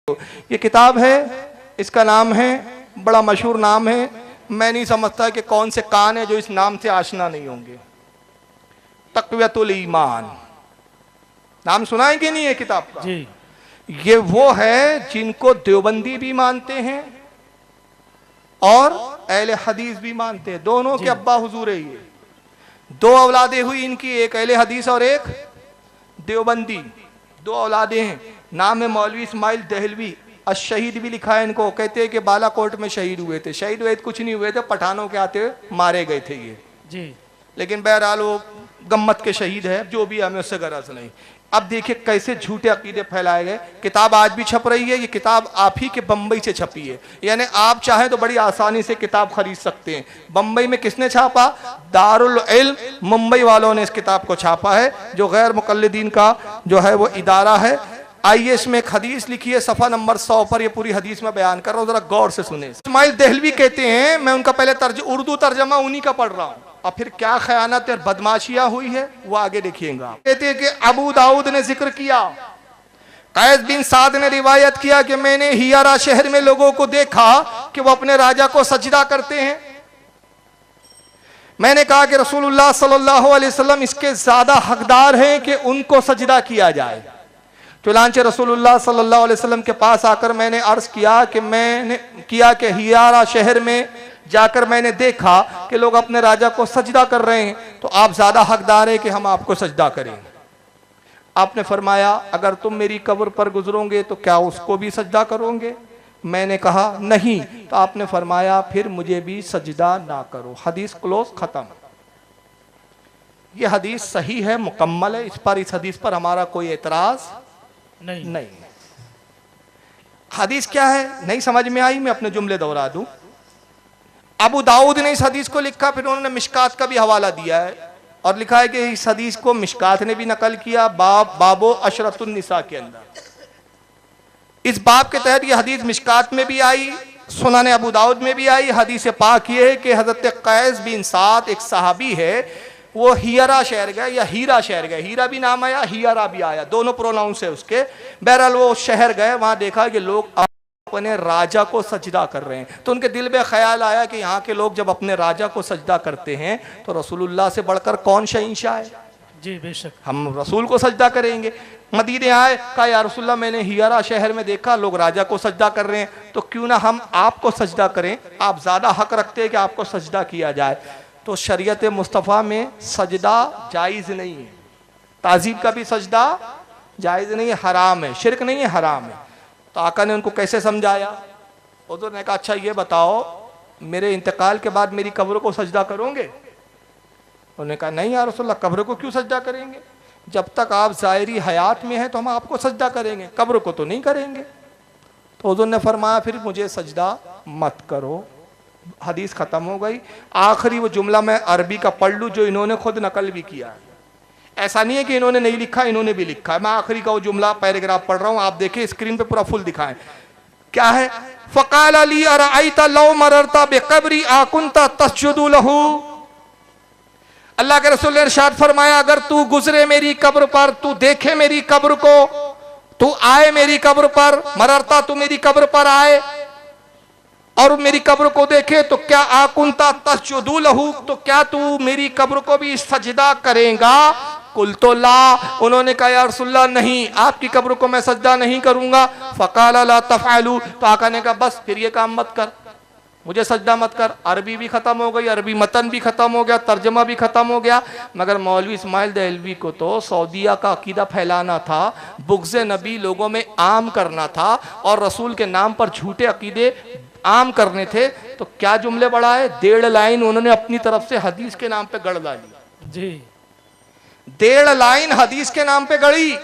ये किताब है, इसका नाम है, बड़ा मशहूर नाम है। मैं नहीं समझता कि कौन से कान है जो इस नाम से आशना नहीं होंगे। तक़वियतुल ईमान नाम सुना है कि नहीं है किताब का? जी। ये वो है जिनको देवबंदी भी मानते हैं और अहले हदीस भी मानते हैं। दोनों के अब्बा हुजूर है। ये दो औलादे हुई इनकी, एक अहले हदीस और एक देवबंदी। दो औलादे हैं। नाम है मौलवी इस्माइल दहलवी। अशहीद भी लिखा है इनको। कहते हैं कि बालाकोट में शहीद हुए थे। शहीद हुए कुछ नहीं हुए थे, पठानों के आते मारे गए थे ये जी। लेकिन बहरहाल वो गम्मत के शहीद है, जो भी हमें उससे गरज नहीं। अब देखिए कैसे झूठे अकीदे फैलाए गए। किताब आज भी छप रही है। ये किताब आप ही के बम्बई से छपी है, यानी आप चाहें तो बड़ी आसानी से किताब खरीद सकते हैं। बम्बई में किसने छापा? दारुल इल्म मुंबई वालों ने इस किताब को छापा है, जो गैर मुकल्लिदीन का जो है वो इदारा है। आइए इसमें एक हदीस लिखी है, सफ़ा नंबर 100 पर। ये पूरी हदीस में बयान कर रहा हूँ, जरा गौर से सुने। इस्माइल दहलवी कहते हैं, मैं उनका पहले उर्दू तर्जमा उन्हीं का पढ़ रहा हूँ, और फिर क्या खयानत और बदमाशियां हुई है वो आगे देखिएगा। कहते हैं कि अबू दाऊद ने जिक्र किया, कैस बिन साद ने रिवायत किया कि मैंने हियारा शहर में लोगों को देखा कि वो अपने राजा को सजदा करते हैं। मैंने कहा कि रसूलुल्लाह सल्लल्लाहु अलैहि वसल्लम इसके ज्यादा हकदार हैं कि उनको सजदा किया जाए। चुनांचे रसूलुल्लाह सल्लल्लाहु अलैहि वसल्लम के पास आकर मैंने अर्ज किया कि हियारा शहर में जाकर मैंने देखा कि लोग अपने राजा को सजदा कर रहे हैं, तो आप ज्यादा हकदार है कि हम आपको सजदा करें। आपने फरमाया, अगर तुम मेरी कब्र पर गुजरोगे तो क्या उसको भी सजदा करोगे? मैंने कहा नहीं। तो आपने फरमाया, फिर मुझे भी सजदा ना करो। हदीस क्लोज, खत्म। यह हदीस सही है, मुकम्मल है। इस हदीस पर हमारा कोई एतराज नहीं। हदीस क्या है नहीं समझ में आई, मैं अपने जुमले दोहरा दूं। अबू दाऊद ने इस हदीस को लिखा, फिर उन्होंने मिशकात का भी हवाला दिया है और लिखा है कि इस हदीस को मिशकात ने भी नकल किया, बाबो अशरतुन निसा के अंदर। इस बाब के तहत यह हदीस मिशकात में भी आई, सुनाने अबू दाऊद में भी आई। हदीस पाक ये है कि हजरत कैस बिन साद एक सहाबी है, वो हियरा शहर गए या हीरा शहर गए। हीरा भी नाम आया, हियरा भी आया, दोनों प्रोनाउंस है उसके। बहरहाल वो शहर गए, वहां देखा कि लोग अपने राजा को सजदा कर रहे हैं। तो उनके दिल में ख्याल आया कि यहाँ के लोग जब अपने राजा को सजदा करते हैं तो रसूलुल्लाह से बढ़कर कौन शहंशाह है? जी बेशक, हम रसूल को सजदा करेंगे। मदीने आए, कहा या रसूलल्लाह मैंने हियरा शहर में देखा लोग राजा को सजदा कर रहे हैं, तो क्यों ना हम आपको सजदा करें, आप ज्यादा हक रखते हैं कि आपको सजदा किया जाए। तो शरीयत मुस्तफ़ा में सजदा जायज़ नहीं है, ताज़ीब का भी सजदा जायज़ नहीं है, हराम है, शिरक नहीं है, हराम है। तो आका ने उनको कैसे समझाया? हुज़ूर ने कहा, अच्छा ये बताओ, मेरे इंतकाल के बाद मेरी कब्र को सजदा करोगे? उन्होंने कहा नहीं या रसूलल्लाह, कब्र को क्यों सजदा करेंगे? जब तक आप ज़ाहिरी हयात में हैं तो हम आपको सजदा करेंगे, कब्र को तो नहीं करेंगे। तो हुज़ूर ने फरमाया, फिर मुझे सजदा मत करो। हदीस ख़त्म हो गई। आखिरी वो जुमला मैं अरबी का पढ़ लूँ जो इन्होंने खुद नकल भी किया है। ऐसा नहीं है कि इन्होंने नहीं लिखा, इन्होंने भी लिखा है। मैं आखिरी का वो जुमला पैराग्राफ पढ़ रहा हूँ, आप देखिए स्क्रीन पे पूरा फुल दिखाएं। क्या है? फ़क़ाल अली अरअयता लौ मररता बिक़ब्री आकुन्ता तस्जुदु लहू। अल्लाह के रसूल ने इरशाद फरमाया, अगर तू गुजरे मेरी कब्र पर, तू देखे मेरी कब्र को, तू आए मेरी कब्र पर, मररता तू मेरी कब्र पर आए और मेरी कब्र को देखे, तो क्या आकुन्ता तस्जुदु लहू, तो क्या तू मेरी कब्र को भी सजदा करेगा? कुल तो ला। उन्होंने कहा या रसूलल्लाह नहीं, आपकी कब्र को मैं सजदा नहीं करूंगा। फ़क़ाल ला तफ़अलू, तो आका ने कहा बस फिर ये काम मत कर, मुझे सजदा मत कर। अरबी भी खत्म हो गई, अरबी मतन भी खत्म हो गया, तर्जमा भी खत्म हो गया। मगर मौलवी इस्माइल दहलवी को तो सऊदिया का अकीदा फैलाना था, बुग़्ज़ नबी लोगों में आम करना था और रसूल के नाम पर झूठे अकीदे आम करने थे। तो क्या जुमले बढ़ाए, 1.5 लाइन उन्होंने अपनी तरफ से हदीस के नाम पे गढ़ डाली। जी 1.5 लाइन हदीस के नाम पे गढ़ी।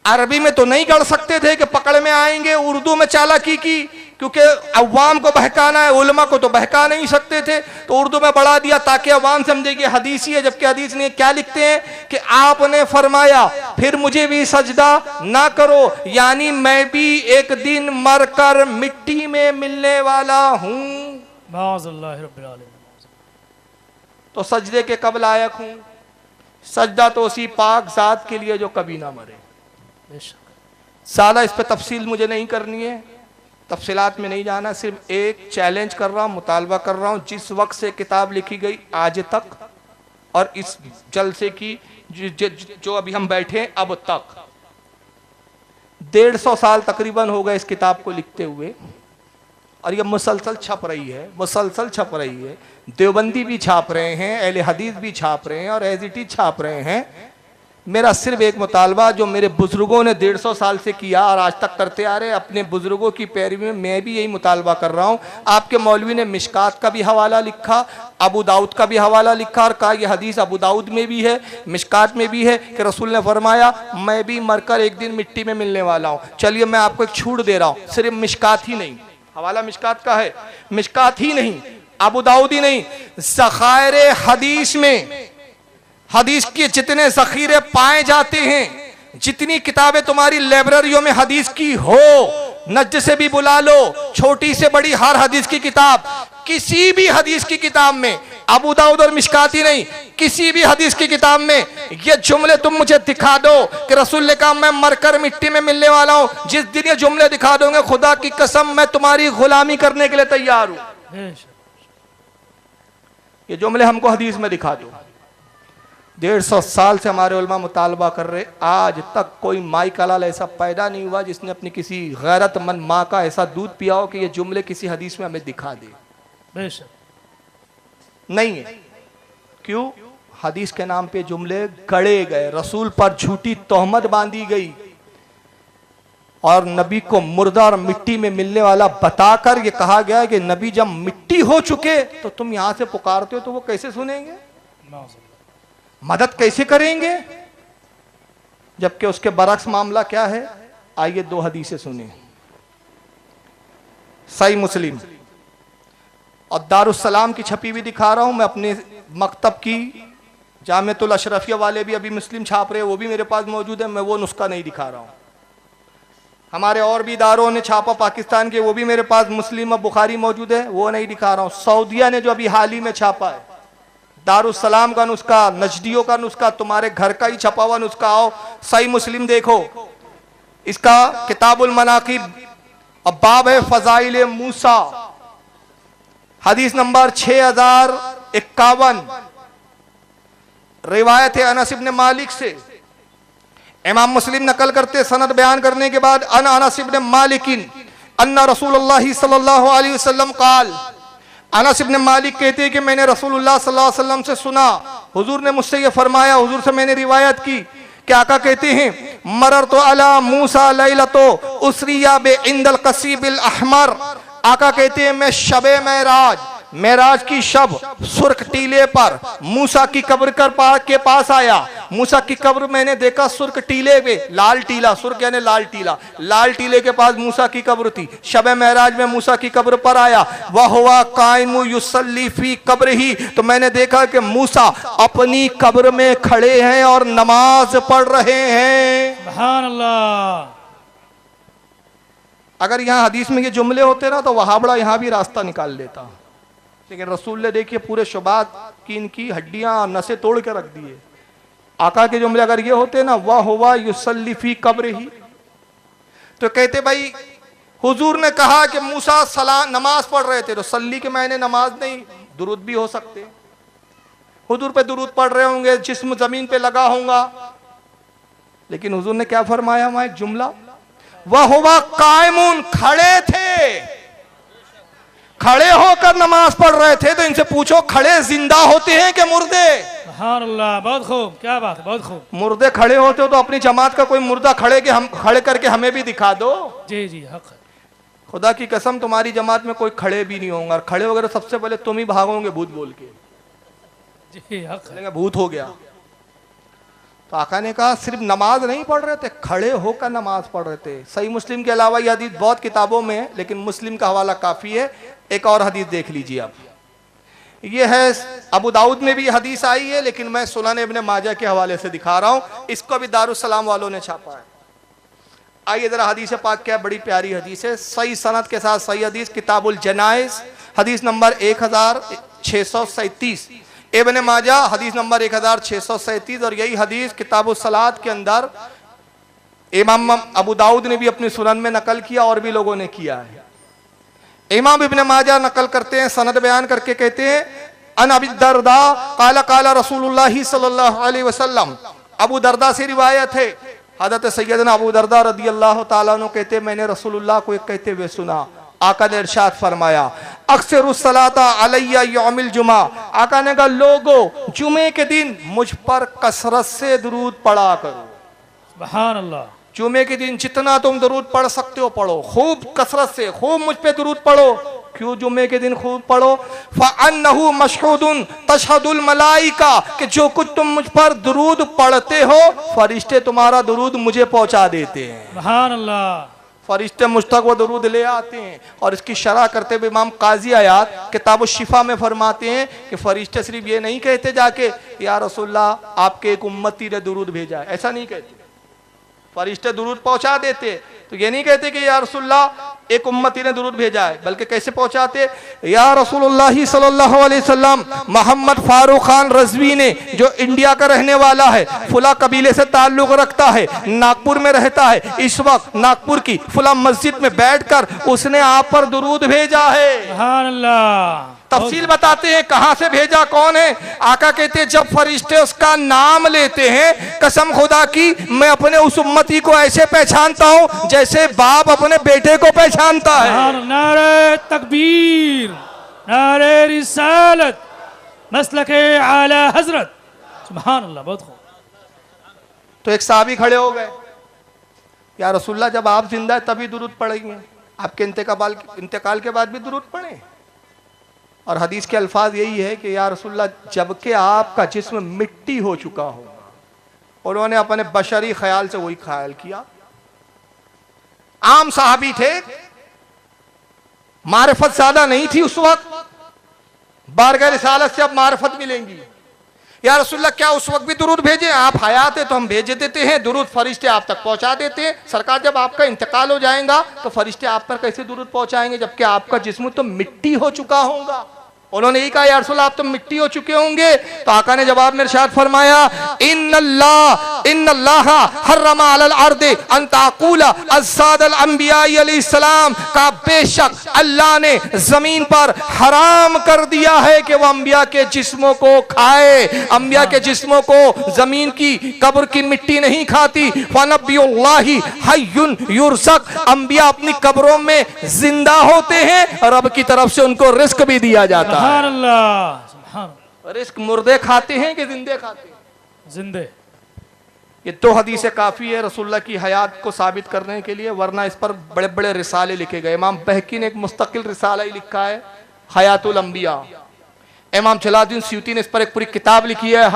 अरबी में तो नहीं गढ़ सकते थे कि पकड़ में आएंगे, उर्दू में चालाकी की, क्योंकि अवाम को बहकाना है, उलमा को तो बहका नहीं सकते थे, तो उर्दू में बढ़ा दिया ताकि अवाम समझे कि हदीस ही है, जबकि हदीस नहीं। क्या लिखते हैं कि आपने फरमाया फिर मुझे भी सजदा ना करो, यानी मैं भी एक दिन मरकर मिट्टी में मिलने वाला हूं, तो सजदे के कब लायक हूं? सजदा तो उसी पाक जात के लिए जो कभी ना मरे। ज़्यादा इस पर तफसील मुझे नहीं करनी है, तफसीलात में नहीं जाना, सिर्फ एक चैलेंज कर रहा हूँ, मुतालबा कर रहा हूँ, जिस वक्त से किताब लिखी गई आज तक और इस जलसे की जो अभी हम बैठे हैं अब तक 150 साल तकरीबन हो गए इस किताब को लिखते हुए, और ये मुसलसल छप रही है, मुसलसल छप रही है। देवबंदी भी छाप रहे हैं, अहले हदीस भी छाप रहे हैं और एज इट इज छाप रहे हैं। मेरा सिर्फ एक मुतालबा जो मेरे बुजुर्गों ने 150 साल से किया और आज तक करते आ रहे, अपने बुजुर्गों की पैरवी में मैं भी यही मुतालबा कर रहा हूँ। आपके मौलवी ने मिशकात का भी हवाला लिखा, अबू दाऊद का भी हवाला लिखा और कहा यह हदीस अबू दाऊद में भी है, मिशकात में भी है कि रसूल ने फरमाया मैं भी मरकर एक दिन मिट्टी में मिलने वाला हूँ। चलिए मैं आपको एक छूट दे रहा हूँ, सिर्फ मिशकात ही नहीं, हवाला मिशकात का है, मिशकात ही नहीं, अबू दाऊद ही नहीं, ज़खायर हदीस में हदीस के जितने जखीरे पाए जाते हैं, जितनी किताबें तुम्हारी लाइब्रेरियों में हदीस की हो, नज्ज से भी बुला लो, छोटी से बड़ी हर हदीस की किताब, किसी भी हदीस की किताब में, अबू दाऊद और मिशकात ही नहीं, किसी भी हदीस की किताब में ये जुमले तुम मुझे दिखा दो कि रसूल ने कहा मैं मरकर मिट्टी में मिलने वाला हूं। जिस दिन ये जुमले दिखा दोगे खुदा की कसम मैं तुम्हारी गुलामी करने के लिए तैयार हूं। ये जुमले हमको हदीस में दिखा दो। 150 साल से हमारे उलमा मुतालबा कर रहे, आज तक कोई माई का लाल ऐसा पैदा नहीं हुआ जिसने अपनी किसी गैरतमंद माँ का ऐसा दूध पिया हो कि ये जुमले किसी हदीस में हमें दिखा दे। नहीं है। क्यों? हदीस के नाम पे जुमले गढ़े गए, रसूल पर झूठी तोहमत बांधी गई और नबी को मुर्दा और मिट्टी में मिलने वाला बताकर ये कहा गया कि नबी जब मिट्टी हो चुके तो तुम यहां से पुकारते हो तो वो कैसे सुनेंगे, मदद कैसे करेंगे, जबकि उसके बरक्स मामला क्या है। आइए दो हदीसें सुने। सही मुस्लिम और दारुस्सलाम की छपी भी दिखा रहा हूं मैं, अपने मकतब की जामिअतुल अशरफिया वाले भी अभी मुस्लिम छाप रहे हैं, वो भी मेरे पास मौजूद है, मैं वो नुस्खा नहीं दिखा रहा हूं। हमारे और भी इदारों ने छापा पाकिस्तान के, वो भी मेरे पास मुस्लिम और बुखारी मौजूद है, वो नहीं दिखा रहा हूं। सऊदिया ने जो अभी हाल ही में छापा है दारुस्सलाम का नुस्खा, नजदियों का नुस्खा, तुम्हारे घर का ही छपा हुआ नुस्खा, आओ सही मुस्लिम देखो, इसका किताबुल मनाकिब अब बाब है फजाइल मूसा, हदीस नंबर 6051, रिवायत है अनस इब्न मालिक से। इमाम मुस्लिम नकल करते सनद बयान करने के बाद अनस इब्न मालिकिन अन्ना रसूलुल्लाह सल्लल्लाहु अलैहि वसल्लम काल, अनस इब्न मालिक कहते हैं कि मैंने रसूलुल्लाह सल्लल्लाहु अलैहि वसल्लम से सुना, हुजूर ने मुझसे ये फरमाया, हुजूर से मैंने रिवायत की कि आका कहते हैं मरर तो अला मूसा लैलतो उसरिया बे इंदल कसीबिल अहमर, आका कहते हैं मैं शबे मेराज की शब सुर्ख टीले पर मूसा की कब्र के पास आया। मूसा की कब्र मैंने देखा सुर्ख टीले पे, लाल टीला, सुर्ख यानी लाल टीला, लाल टीले के पास मूसा की कब्र थी। शब मेराज में मूसा की कब्र पर आया, वह हुआ कायमु युसल्ली फी कब्र ही, तो मैंने देखा कि मूसा अपनी कब्र में खड़े हैं और नमाज पढ़ रहे हैं। सुभान अल्लाह। अगर यहाँ हदीस में ये जुमले होते ना तो वहां बड़ा यहाँ भी रास्ता निकाल लेता, लेकिन रसूल ने देखिए पूरे शुबात की इनकी हड्डियां नसें तोड़ के रख दिए। आका के जुमले अगर ये होते ना वह हुआ युसल्ली फी कब्र ही, तो कहते भाई हुजूर ने कहा कि मूसा सलाम नमाज पढ़ रहे थे, तो सल्ली के मायने नमाज नहीं, दुरूद भी हो सकते, हुजूर पे दुरूद पढ़ रहे होंगे, जिस्म जमीन पे लगा होगा, लेकिन हुजूर ने क्या फरमाया वहां एक जुमला, वह हुआ कायमुन, खड़े थे, खड़े होकर नमाज पढ़ रहे थे। तो इनसे पूछो खड़े जिंदा होते हैं कि मुर्दे? सुभान अल्लाह, बहुत खूब, क्या बात है, बहुत खूब। मुर्दे खड़े होते हो तो अपनी जमात का कोई मुर्दा खड़े करके हमें भी दिखा दो। जी जी हक है। खुदा की कसम तुम्हारी जमात में कोई खड़े भी नहीं होंगे, और खड़े वगैरह सबसे पहले तुम ही भागोगे भूत बोल के। जी हक है, भूत हो गया। तो आका ने कहा सिर्फ नमाज नहीं पढ़ रहे थे, खड़े होकर नमाज पढ़ रहे थे। सही मुस्लिम के अलावा यह हदीस बहुत किताबों में है, लेकिन मुस्लिम का हवाला काफी है। एक और हदीस देख लीजिए आप, ये है अबू दाऊद में भी हदीस आई है, लेकिन मैं सुनन इब्न माजा के हवाले से दिखा रहा हूं, इसको भी दारुस्सलाम वालों ने छापा है। आइए जरा हदीस पाक क्या बड़ी प्यारी हदीस है, सही सनद के साथ सही हदीस, किताबुल जनाइज हदीस नंबर 1637, इब्न माजा हदीस नंबर 1637, और यही हदीस किताबुल सलात के अंदर इमाम अबू दाऊद ने भी अपनी सुनन में नकल किया और भी लोगों ने किया है। इमाम इब्न माजा नकल करते हैं, सनद बयान करके कहते हैं अन अबी दरदा काला काला रसूलुल्लाह सल्लल्लाहु अलैहि वसल्लम। अबू दरदा से रिवायत है, हज़रत सैयदना अबू दरदा रदियल्लाहु ताला अन्हु कहते हैं मैंने रसूलुल्लाह को एक कहते हुए सुना, आका ने इरशाद फरमाया अक्सरुस सलाता अलैया यौमिल जुमा। आका ने कहा लोगो जुमे के दिन मुझ पर कसरत से दुरूद पढ़ा करो। सुभान अल्लाह। जुमे के दिन जितना तुम दुरूद पढ़ सकते हो पढ़ो, खूब कसरत से खूब मुझ पे दुरूद पढ़ो। क्यों जुमे के दिन खूब पढ़ो? फ़अन्नहु मशहूदुन तशहदुल मलाइका, कि जो कुछ तुम मुझ पर दुरूद पढ़ते हो फरिश्ते तुम्हारा दुरूद मुझे पहुंचा देते हैं। सुभान अल्लाह। फरिश्ते मुझ तक वो दुरूद ले आते हैं। और इसकी शरह करते हुए इमाम काजी आयात किताब शिफा में फरमाते हैं कि फरिश्ते सिर्फ ये नहीं कहते जाके या रसूलल्लाह आपके एक उम्मती ने दुरूद भेजा है, ऐसा नहीं कहते। फरिश्ते दुरूद पहुंचा देते, तो ये नहीं कहते कि या रसूलल्लाह एक उम्मती ने दुरूद भेजा है, बल्कि कैसे पहुंचाते, या रसूलुल्लाह सल्लल्लाहु अलैहि वसल्लम मोहम्मद फारूक खान रज़वी ने, जो इंडिया का रहने वाला है, फुला कबीले से ताल्लुक रखता है, नागपुर में रहता है, इस वक्त नागपुर की फुला मस्जिद में बैठकर उसने आप पर दुरूद भेजा है। सुभान अल्लाह। तफसील बताते हैं कहां से भेजा, कौन है। आका कहते हैं जब फरिश्ते उसका नाम लेते हैं, कसम खुदा की मैं अपने उस उम्मती को ऐसे पहचानता हूं जैसे बाप अपने बेटे को पहचानता है। नारे तकबीर, नारे रिसालत, मसलके आला हजरत। सुभान अल्लाह। बहुत खूब। तो एक साहबी खड़े हो गए, या रसूलल्लाह जब आप जिंदा है तभी दुरूद पढ़ेंगे, आपके इंतकाल के बाद भी दुरूद पढ़ें। और हदीस के अल्फाज यही है कि या रसूलल्लाह जबकि आपका जिस्म मिट्टी हो चुका हो। उन्होंने अपने बशरी ख्याल से वही ख्याल किया। आम साहबी थे, मारिफत ज्यादा नहीं थी उस वक्त, बारगाह रिसालत से अब मारिफत मिलेंगी। या रसूलल्लाह क्या उस वक्त भी दुरूद भेजे? आप हयात है तो हम भेज देते हैं, दुरूद फरिश्ते आप तक पहुंचा देते हैं। सरकार जब आपका इंतकाल हो जाएगा तो फरिश्ते आप पर कैसे दुरूद पहुंचाएंगे जबकि आपका जिस्म तो मिट्टी हो चुका होगा। उन्होंने यही कहा या रसूल आप तो मिट्टी हो चुके होंगे। तो आका ने जवाब में इरशाद फरमाया इन्नल्लाह हर्रमा अलल अर्दे अन ताकूला अज़्ज़ादल अंबिया अलैहिस्सलाम, का बेशक अल्लाह ने जमीन पर हराम कर दिया है कि वह अंबिया के जिस्मों को खाए। अंबिया के जिस्मों को जमीन की कब्र की मिट्टी नहीं खाती। फनबियुल्लाहि हय्युन युरज़क़, अंबिया अपनी कब्रों में जिंदा होते हैं, रब की तरफ से उनको रिस्क भी दिया जाता है। सुभान अल्लाह। सुभान। रिस्क मुर्दे खाते हैं कि जिंदे खाते हैं? जिंदे। ये दो हदीसें काफी है रसूलुल्लाह की हयात को साबित करने के लिए, वरना इस पर बड़े बड़े रिसाले लिखे गए। इमाम बहकी ने एक मुस्तकिल रिसाला ही लिखा है हयातुल अंबिया। इमाम जलालुद्दीन सयूती ने इस पर एक पूरी किताब लिखी है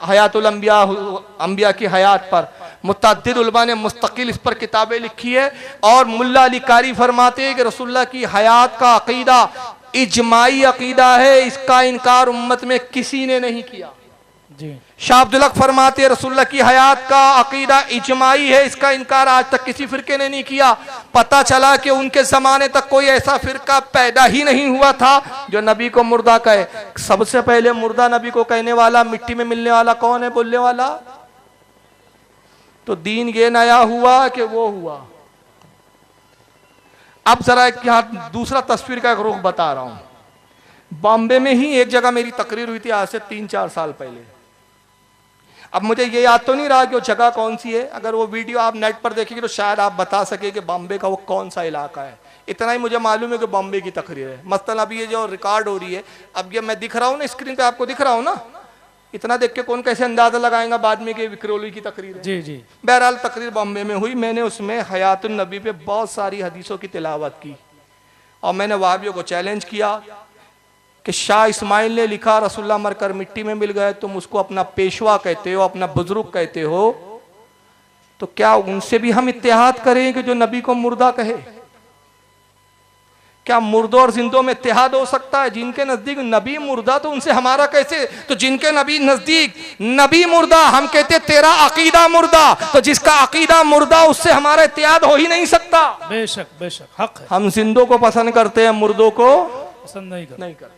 हयातुल अंबिया, अंबिया की हयात पर। मुतअद्दिद उलमा ने मुस्तकिल इस पर किताबें लिखी है। और मुल्ला अली कारी फरमाते हैं कि रसूलुल्लाह की हयात का अकीदा इजमाई अकीदा है, इसका इनकार उम्मत में किसी ने नहीं किया जी। शाह अब्दुल हक फरमाते हैं रसूलुल्लाह की हयात का अकीदा इजमाई है, इसका इनकार आज तक किसी फिरके ने नहीं किया। पता चला कि उनके जमाने तक कोई ऐसा फिरका पैदा ही नहीं हुआ था जो नबी को मुर्दा कहे। सबसे पहले मुर्दा नबी को कहने वाला, मिट्टी में मिलने वाला कौन है बोलने वाला? तो दीन ये नया हुआ कि वो हुआ। अब जरा यहाँ दूसरा तस्वीर का एक रुख बता रहा हूं। बॉम्बे में ही एक जगह मेरी तकरीर हुई थी आज से 3-4 साल पहले। अब मुझे ये याद तो नहीं रहा कि वो जगह कौन सी है। अगर वो वीडियो आप नेट पर देखेंगे तो शायद आप बता सके कि बॉम्बे का वो कौन सा इलाका है। इतना ही मुझे मालूम है कि बॉम्बे की तकरीर है। मसलन अभी ये जो रिकॉर्ड हो रही है, अब ये मैं दिख रहा हूँ ना स्क्रीन पे, आपको दिख रहा हूँ ना, इतना देख के कौन कैसे अंदाजा लगाएगा बाद में कि विक्रोली की तकरीर है। जी जी। बहरहाल तकरीर बॉम्बे में हुई। मैंने उसमें हयातुन नबी पे बहुत सारी हदीसों की तिलावत की और मैंने वहाबियों को चैलेंज किया कि शाह इस्माइल ने लिखा रसूलुल्लाह मरकर मिट्टी में मिल गए, तुम उसको अपना पेशवा कहते हो, अपना बुजुर्ग कहते हो, तो क्या उनसे भी हम इत्तेहाद करें कि जो नबी को मुर्दा कहे? क्या मुर्दों और जिंदों में इत्तेहाद हो सकता है? जिनके नजदीक नबी मुर्दा तो उनसे हमारा कैसे? तो जिनके नबी नजदीक नबी मुर्दा, हम कहते तेरा अकीदा मुर्दा, तो जिसका अकीदा मुर्दा उससे हमारा इत्तेहाद हो ही नहीं सकता। बेशक बेशक हक है। हम जिंदों को पसंद करते हैं, मुर्दों को पसंद नहीं करते।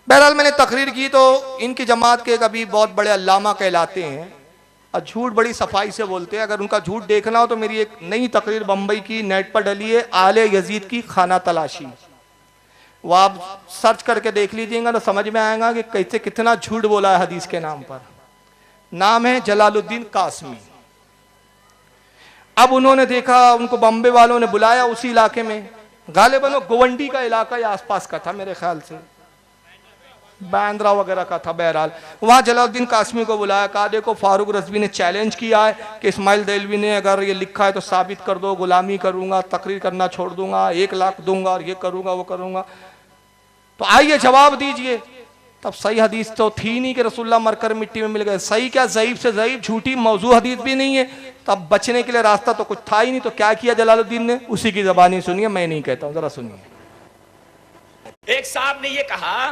बहरहाल मैंने तकरीर की तो इनकी जमात के कभी बहुत बड़े अल्लामा कहलाते हैं और झूठ बड़ी सफाई से बोलते हैं। अगर उनका झूठ देखना हो तो मेरी एक नई तकरीर बम्बई की नेट पर डली है, आले यजीद की खाना तलाशी, वो आप सर्च करके देख लीजिएगा तो समझ में आएगा कि कैसे कितना झूठ बोला है हदीस के नाम पर। नाम है जलालुद्दीन कासमी। अब उन्होंने देखा, उनको बम्बे वालों ने बुलाया उसी इलाके में, गालिबन वो गोवंडी का इलाका या आसपास का था मेरे ख्याल से, बांद्रा वगैरह का था। बहरहाल वहां जलालुद्दीन कासमी को बुलाया, कहा देखो फारूक रज़वी ने चैलेंज किया है कि इस्माइल देलवी ने अगर ये लिखा है तो साबित कर दो, गुलामी करूंगा, तकरीर करना छोड़ दूंगा, 1 लाख दूंगा और ये करूंगा वो करूंगा, तो आइए जवाब दीजिए। तब सही हदीस तो थी नहीं कि रसूलुल्लाह मरकर मिट्टी में मिल गए। सही क्या, ज़ईफ से ज़ईफ, झूठी मौजू हदीस भी नहीं है। तब बचने के लिए रास्ता तो कुछ था ही नहीं। तो क्या किया जलालुद्दीन ने, उसी की ज़बानी सुनिए, मैं नहीं कहता हूं, जरा सुनिए। एक साहब ने यह कहा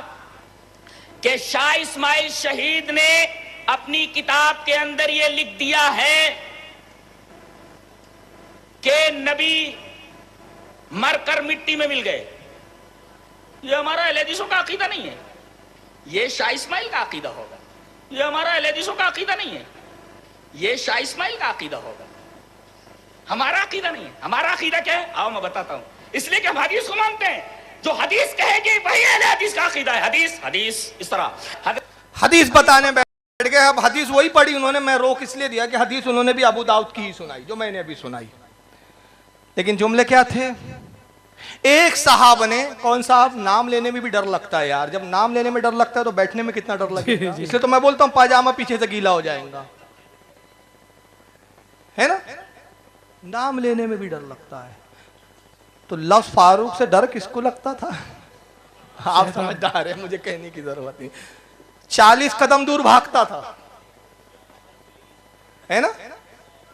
कि शाह इस्माइल शहीद ने अपनी किताब के अंदर यह लिख दिया है कि नबी मरकर मिट्टी में मिल गए। यह हमारा अहले हदीसों का अकीदा नहीं है, यह शाह इस्माइल का अकीदा होगा। यह हमारा अहले हदीसों का अकीदा नहीं है, यह शाह इस्माइल का अकीदा होगा, हमारा अकीदा नहीं है। हमारा अकीदा क्या है, आओ मैं बताता हूं। इसलिए कि हम हदीस को मानते हैं, जो हदीस कहेगी वही अहले हदीस का अकीदा है। हदीस हदीस इस तरह हदीस बताने बैठ गए। अब हदीस वही पढ़ी उन्होंने, मैं रोक इसलिए दिया कि हदीस उन्होंने भी अबू दाऊद की ही सुनाई जो मैंने अभी सुनाई, लेकिन जुमले क्या थे। एक साहब ने, कौन साहब, नाम लेने में भी डर लगता है यार, जब नाम लेने में डर लगता है तो बैठने में कितना डर लगेगा। इसलिए तो मैं बोलता हूं पाजामा पीछे से गीला हो जाएगा, है ना, नाम लेने में भी डर लगता है। तो लफ्ज़ फारूक से डर किसको लगता था, आप समझदार है, मुझे कहने की जरूरत नहीं। 40 कदम दूर भागता था, है ना,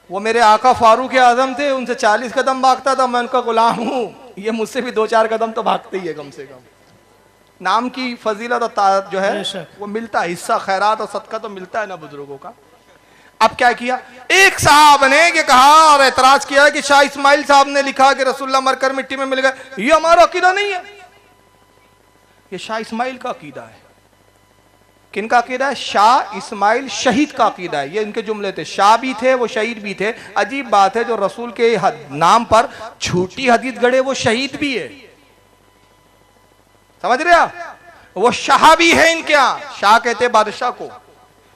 वो मेरे आका फारूक आजम थे, उनसे 40 कदम भागता था, मैं उनका गुलाम हूं, ये मुझसे भी 2-4 कदम तो भागते ही है कम से कम। नाम की फजीलत और जो है वो मिलता है, हिस्सा खैरात और सदका तो मिलता है ना बुजुर्गों का। अब क्या किया, एक साहब ने ये कहा और एतराज किया कि शाह इस्माइल साहब ने लिखा कि रसूलुल्लाह मरकर मिट्टी में मिल गए, ये हमारा अकीदा नहीं है, ये शाह इस्माइल का अकीदा है। किनका अकीदा है, शाह इस्माइल शहीद का अकीदा है। ये इनके जुमले थे, शाह भी थे वो शहीद भी थे। अजीब बात है, जो रसूल के नाम पर झूठी हदीस गढ़े वो शहीद भी है, समझ रहे आप, वो शाह भी है इनके यहाँ। शाह कहते हैं बादशाह को,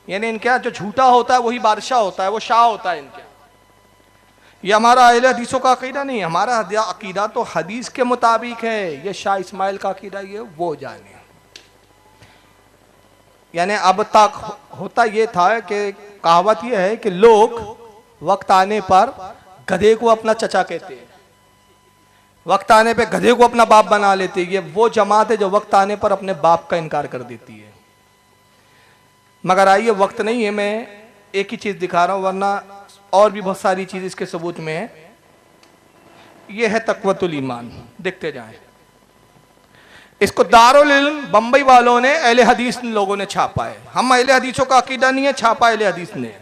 यानी इनके यहाँ जो झूठा होता है वही बादशाह होता है, वो शाह होता है इनके यहाँ। ये हमारा अहले हदीसों का अकीदा नहीं है, हमारा अकीदा तो हदीस के मुताबिक है। ये शाह इस्माइल का अकीदा, ये वो जाने। यानी अब तक होता ये था कि कहावत ये है कि लोग वक्त आने पर गधे को अपना चचा कहते हैं, वक्त आने पे गधे को अपना बाप बना लेते हैं। ये वो जमात है जो वक्त आने पर अपने बाप का इनकार कर देती है। मगर आइए, वक्त नहीं है, मैं एक ही चीज दिखा रहा हूं, वरना और भी बहुत सारी चीज इसके सबूत में है। ये है तक़वतुल ईमान, देखते जाएं। इसको दारुल इल्म बंबई वालों ने, अहले हदीस लोगों ने छापा है। हम अहले हदीसों का अकीदा नहीं है, छापा अहले हदीस ने।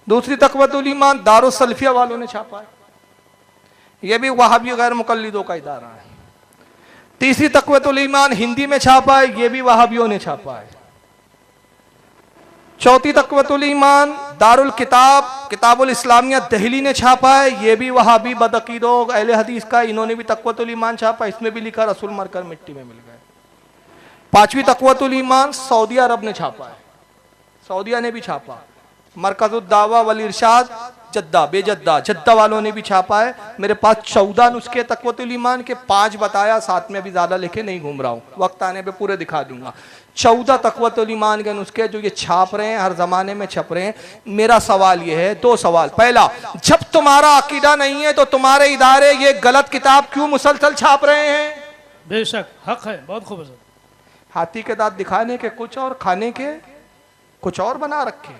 दूसरी तक़वतुल ईमान दारुल सलफिया वालों ने छापा है, यह भी वहाबी गैर मुकल्लिदों का इदारा है। तीसरी तक़वतुल ईमान हिंदी में छापा है, यह भी वहाबियों ने छापा है। चौथी तक़वतुल ईमान दारुल किताबुल इस्लामिया दिल्ली ने छापा है, ये भी वहाबी बदअकीदों अहले हदीस का, इन्होंने भी तक़वतुल ईमान छापा, इसमें भी लिखा रसूल मरकर मिट्टी में मिल गए। पांचवी तक़वतुल ईमान सऊदी अरब ने छापा है, सऊदिया ने भी छापा। मरकज़ुद दावा वल इरशाद जद्दा, बेजद्दा, जद्दा वालों ने भी छापा है। मेरे पास 14 नुस्खे तक़वतुल ईमान के, 5 बताया, साथ में अभी ज्यादा लिखे नहीं घूम रहा हूँ, वक्त आने पे पूरे दिखा दूंगा। 14 तक़वतुल ईमान के नुस्खे जो ये छाप रहे हैं, हर जमाने में छप रहे हैं। मेरा सवाल ये है, 2 सवाल। पहला, जब तुम्हारा अकीदा नहीं है तो तुम्हारे इदारे ये गलत किताब क्यों मुसलसल छाप रहे हैं? बेशक हक है, बहुत खूबसूरत। हाथी के दांत दिखाने के कुछ और, खाने के कुछ और बना रखे।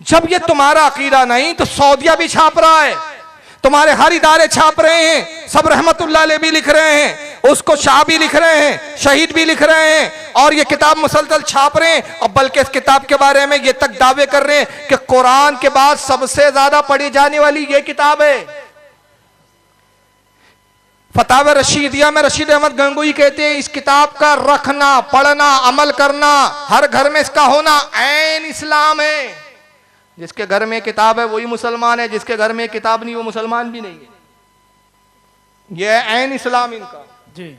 जब ये तुम्हारा अकीदा नहीं तो सऊदिया भी छाप रहा है, तुम्हारे हर इदारे छाप रहे हैं, सब रहमतुल्लाह अलैह भी लिख रहे हैं, उसको शाह भी लिख रहे हैं, शहीद भी लिख रहे हैं, और ये किताब मुसलसल छाप रहे हैं। और बल्कि इस किताब के बारे में ये तक दावे कर रहे हैं कि कुरान के बाद सबसे ज्यादा पढ़ी जाने वाली ये किताब है। फतावा रशीदिया में रशीद अहमद गंगोई कहते हैं, इस किताब का रखना, पढ़ना, अमल करना, हर घर में इसका होना ऐन इस्लाम है। जिसके घर में किताब है वही मुसलमान है, जिसके घर में किताब नहीं वो मुसलमान भी नहीं है। यह ऐन इस्लाम इनका। जी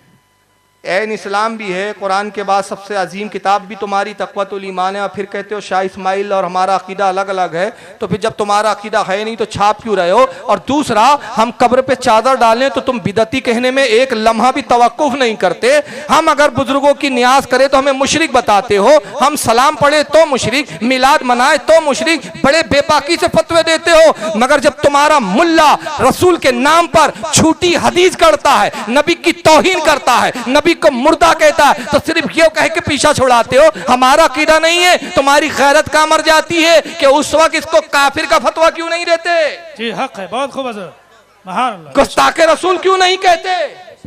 ऐन इस्लाम भी है। कुरान के बाद सबसे अजीम किताब भी तुम्हारी तक़वतुल ईमान है, और फिर कहते हो शाह इस्माइल और हमारा अकीदा अलग अलग है। तो फिर जब तुम्हारा अकीदा है नहीं तो छाप क्यों रहे हो? और दूसरा, हम कब्र पे चादर डालें तो तुम बिदती कहने में एक लम्हा भी तवक्कुफ नहीं करते। हम अगर बुजुर्गों की न्याज करें तो हमें मुशरिक बताते हो, हम सलाम पढ़े तो मुशरिक, मिलाद मनाए तो मुशरिक, बड़े बेबाकी से फतवे देते हो। मगर जब तुम्हारा मुल्ला रसूल के नाम पर झूठी हदीस करता है, नबी की तौहीन करता है, नबी को मुर्दा कहता है, तो सिर्फ ये कह के पीछा छुड़ाते हो। हमारा अकीदा नहीं है। तुम्हारी खैरत कहां मर जाती है कि उस वक्त इसको काफिर का फतवा क्यों नहीं देते? जी हक है, बहुत खूब हजरत, महान अल्लाह, गुस्ताखे रसूल क्यों नहीं कहते?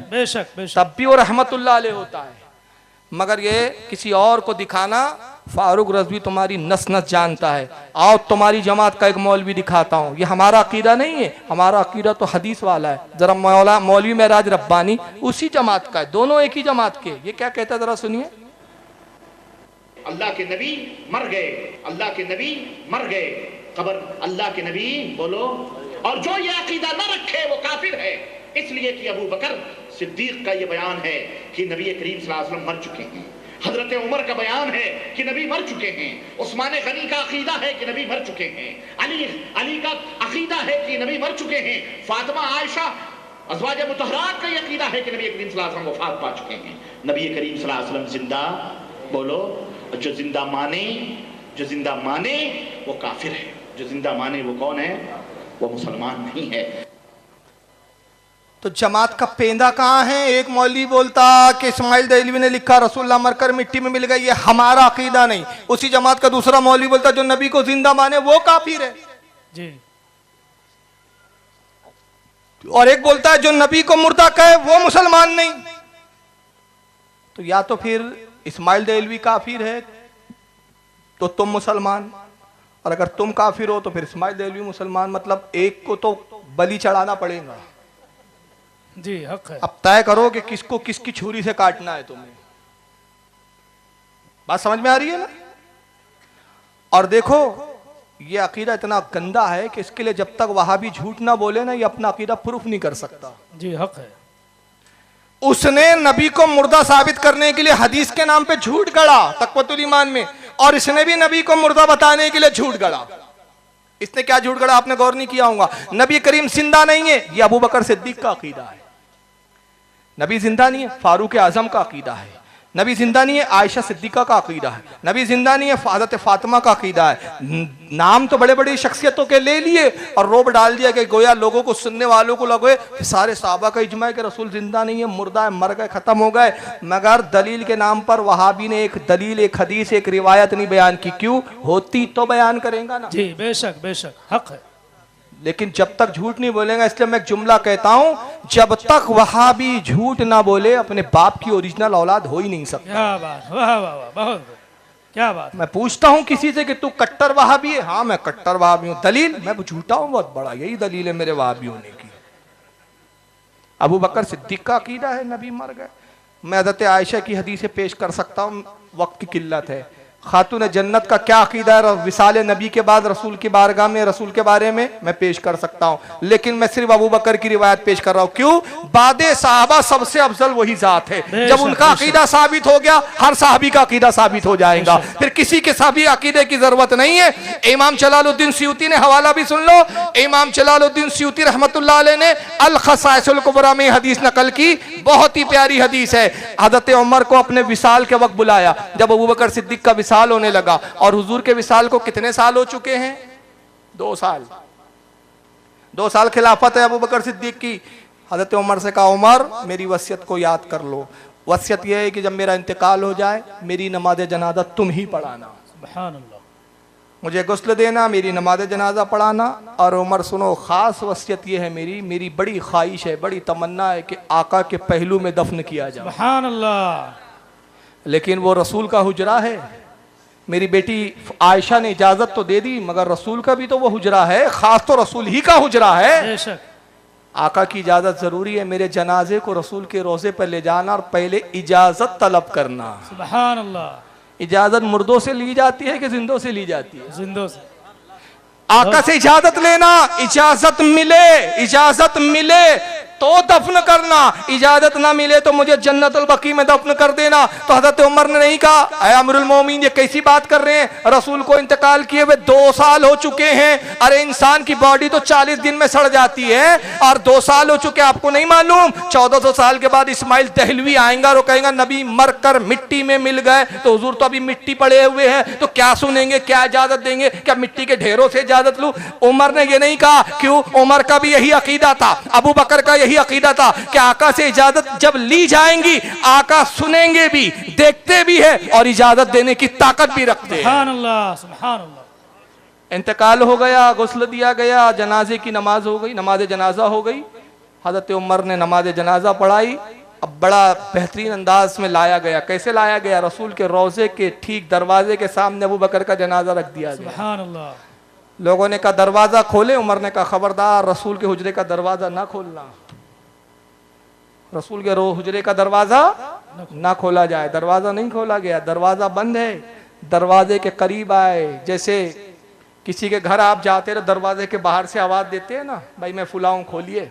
बेशक बेशक। तब भी वो रहमतुल्लाह अलैह होता है। मगर ये किसी और को दिखाना, फारूक रज़वी तुम्हारी नस नस जानता है। आओ तुम्हारी जमात का एक मौलवी दिखाता हूँ। ये हमारा अकीदा नहीं है, हमारा अकीदा तो हदीस वाला है। जरा मौलवी महराज रब्बानी उसी जमात का है, दोनों एक ही जमात के। ये क्या कहता है जरा सुनिए। अल्लाह के नबी मर गए, अल्लाह के नबी मर गए, कब्र अल्लाह के नबी बोलो, और जो ये अकीदा न रखे वो काफिर है। इसलिए कि अबू बकर सिद्दीक का ये बयान है कि नबी करीम सल्लल्लाहु अलैहि वसल्लम मर चुके हैं। हजरत उमर का बयान है कि नबी मर चुके हैं। उस्मान गनी का अकीदा है कि नबी मर चुके हैं। अली का अकीदा है कि नबी मर चुके हैं। फातिमा आयशा अज़वाज मुतहरात का ये अकीदा है कि नबी करीम सल्लल्लाहु अलैहि वसल्लम वफात पा चुके हैं। नबी करीम सल्लल्लाहु अलैहि वसल्लम जिंदा बोलो, जो जिंदा माने वो काफिर है, जो जिंदा माने वो कौन है? वो मुसलमान नहीं है। तो जमात का पेंदा कहाँ है? एक मौलवी बोलता कि इस्माइल देहलवी ने लिखा रसूलुल्लाह मरकर मिट्टी में मिल गए, ये हमारा अकीदा नहीं। उसी जमात का दूसरा मौलवी बोलता जो नबी को जिंदा माने वो काफिर है। जी। और एक बोलता है जो नबी को मुर्दा कहे वो मुसलमान नहीं। तो या तो फिर इस्माइल देहलवी काफिर है तो तुम मुसलमान, और अगर तुम काफिर हो तो फिर इस्माइल देहलवी मुसलमान। मतलब एक को तो बलि चढ़ाना पड़ेगा। जी हक है। अब तय करो कि किसको किसकी छुरी से काटना है तुम्हें। बात समझ में आ रही है ना? और देखो ये अकीदा इतना गंदा है कि इसके लिए जब तक वहाबी झूठ ना बोले ना, ये अपना अकीदा प्रूफ नहीं कर सकता। जी हक है। उसने नबी को मुर्दा साबित करने के लिए हदीस के नाम पे झूठ गढ़ा तक़वतुल ईमान में, और इसने भी नबी को मुर्दा बताने के लिए झूठ गढ़ा। इसने क्या झूठ गढ़ा आपने गौर नहीं किया होगा। नबी करीम जिंदा नहीं है, ये अबू बकर सिद्दीक का अकीदा है। नबी जिंदा नहीं है, फारूक आजम का अकीदा है। नबी जिंदा नहीं है, आयशा सिद्दीका का अकीदा है। नबी जिंदा नहीं है, हज़रत फातिमा का अकीदा है। नाम तो बड़े बड़ी शख्सियतों के ले लिए और रोब डाल दिया कि गोया लोगों को, सुनने वालों को लगे कि सारे साहबा का इजमा है कि रसूल जिंदा नहीं है, मुर्दा है, मर गए, खत्म हो गए। मगर दलील के नाम पर वहाबी ने एक दलील, एक हदीस, एक रिवायत नहीं बयान की। क्यों? होती तो बयान करेगा ना। जी बेशक बेशक हक है। लेकिन जब तक झूठ नहीं बोलेगा, इसलिए मैं एक जुमला कहता हूं, जब तक वहाबी झूठ ना बोले अपने बाप की ओरिजिनल औलाद हो ही नहीं सकता। क्या बात, वाह वाह वाह, बहुत क्या बात। मैं पूछता हूं किसी से कि तू कट्टर वहाबी है? हाँ मैं कट्टर वहाबी हूं। दलील? मैं झूठा हूं बहुत बड़ा, यही दलील है मेरे वहाबी होने की। अबू बकर सिद्दीक का अकीदा है नबी मर गए। मैं हज़रत आयशा की हदीसें पेश कर सकता हूं, वक्त की किल्लत है। खातून जन्नत का क्या अकीदा है विसाल नबी के बाद रसूल की बारगाह में, रसूल के बारे में मैं पेश कर सकता हूं, लेकिन मैं सिर्फ अबू बकर की रिवायत पेश कर रहा हूं। क्यों? बादे साहबा सबसे अफजल वही जात है। जब उनका अकीदा साबित हो गया, हर साहबी का अकीदा साबित हो जाएगा, फिर किसी के साहबी अकीदे की जरूरत नहीं है। इमाम जलालुद्दीन सयूती ने हवाला भी सुन लो, इमाम जलालुद्दीन सयूती रहमतुल्लाह अलैह ने अल खसाइसुल कुबरा में हदीस नकल की, बहुत ही प्यारी हदीस है। हज़रत उमर को अपने विसाल के वक्त बुलाया, जब अबू बकर सिद्दीक का विसाल होने लगा, और हुजूर के विसाल को कितने साल हो चुके हैं? 2 साल। 2 साल खिलाफत है अबू बकर सिद्दीक की। हज़रत उमर से कहा, उमर मेरी वसियत को याद कर लो। वसियत यह है कि जब मेरा इंतकाल हो जाए मेरी नमाज जनाजा तुम ही पढ़ाना। सुभान अल्लाह। मुझे गुस्ल देना, मेरी नमाज जनाजा पढ़ाना। और उमर सुनो, खास वसियत यह है मेरी बड़ी ख्वाहिश है, बड़ी तमन्ना है कि आका के पहलू में दफन किया जाए। सुभान अल्लाह। लेकिन वो रसूल का हुजरा है। मेरी बेटी आयशा ने इजाजत तो दे दी, मगर रसूल का भी तो वो हुजरा है, खास तो रसूल ही का हुजरा है। बेशक। आका की इजाजत जरूरी है। मेरे जनाजे को रसूल के रोजे पर ले जाना और पहले इजाजत तलब करना। सुभान अल्लाह। इजाजत मुर्दों से ली जाती है कि जिंदों से ली जाती है? जिंदों से। आका से इजाजत लेना, इजाजत मिले तो दफन करना, इजाजत ना मिले तो मुझे जन्नतुल बकी में दफन कर देना। तो हजरत उमर ने नहीं कहा ऐ अमीरुल मोमिनीन ये कैसी बात कर रहे हैं, रसूल को इंतकाल किए हुए 2 साल हो चुके हैं। अरे इंसान की बॉडी तो 40 दिन में सड़ जाती है और 2 साल हो चुके, आपको नहीं मालूम? 1400 साल के बाद इस्माइल दहलवी आएगा और कहेगा नबी मर कर मिट्टी में मिल गए, तो हुजूर तो अभी मिट्टी पड़े हुए हैं, तो क्या सुनेंगे, क्या इजाजत देंगे, क्या मिट्टी के ढेरों से इजाजत लूं? उमर ने ये नहीं कहा। क्यों? उमर का भी यही अकीदा था, अबू बकर का यही अकीदा था कि आका से इजाजत जब ली जाएंगी, आका सुनेंगे भी, देखते भी है और इजाजत देने की ताकत भी रखते हैं। सुभान अल्लाह, सुभान अल्लाह। इंतकाल हो गया, गुस्ल दिया गया, जनाजे की नमाज हो गई, नमाज जनाजा हो गई। हजरत उमर ने नमाज जनाजा पढ़ाई। अब बड़ा बेहतरीन अंदाज में लाया गया। कैसे लाया गया? रसूल के रोजे के ठीक दरवाजे के सामने अबू बकर का जनाजा रख दिया गया। सुभान अल्लाह। लोगों ने कहा दरवाजा खोले, उमर ने कहा खबरदार रसूल के हुजरे का दरवाजा ना खोलना, रसूल के हुजरे का दरवाजा ना खोला जाए। दरवाजा नहीं खोला गया, दरवाजा बंद है। दरवाजे के करीब आए, जैसे किसी के घर आप जाते हो दरवाजे के बाहर से आवाज देते हैं ना, भाई मैं फुलाऊं खोलिए।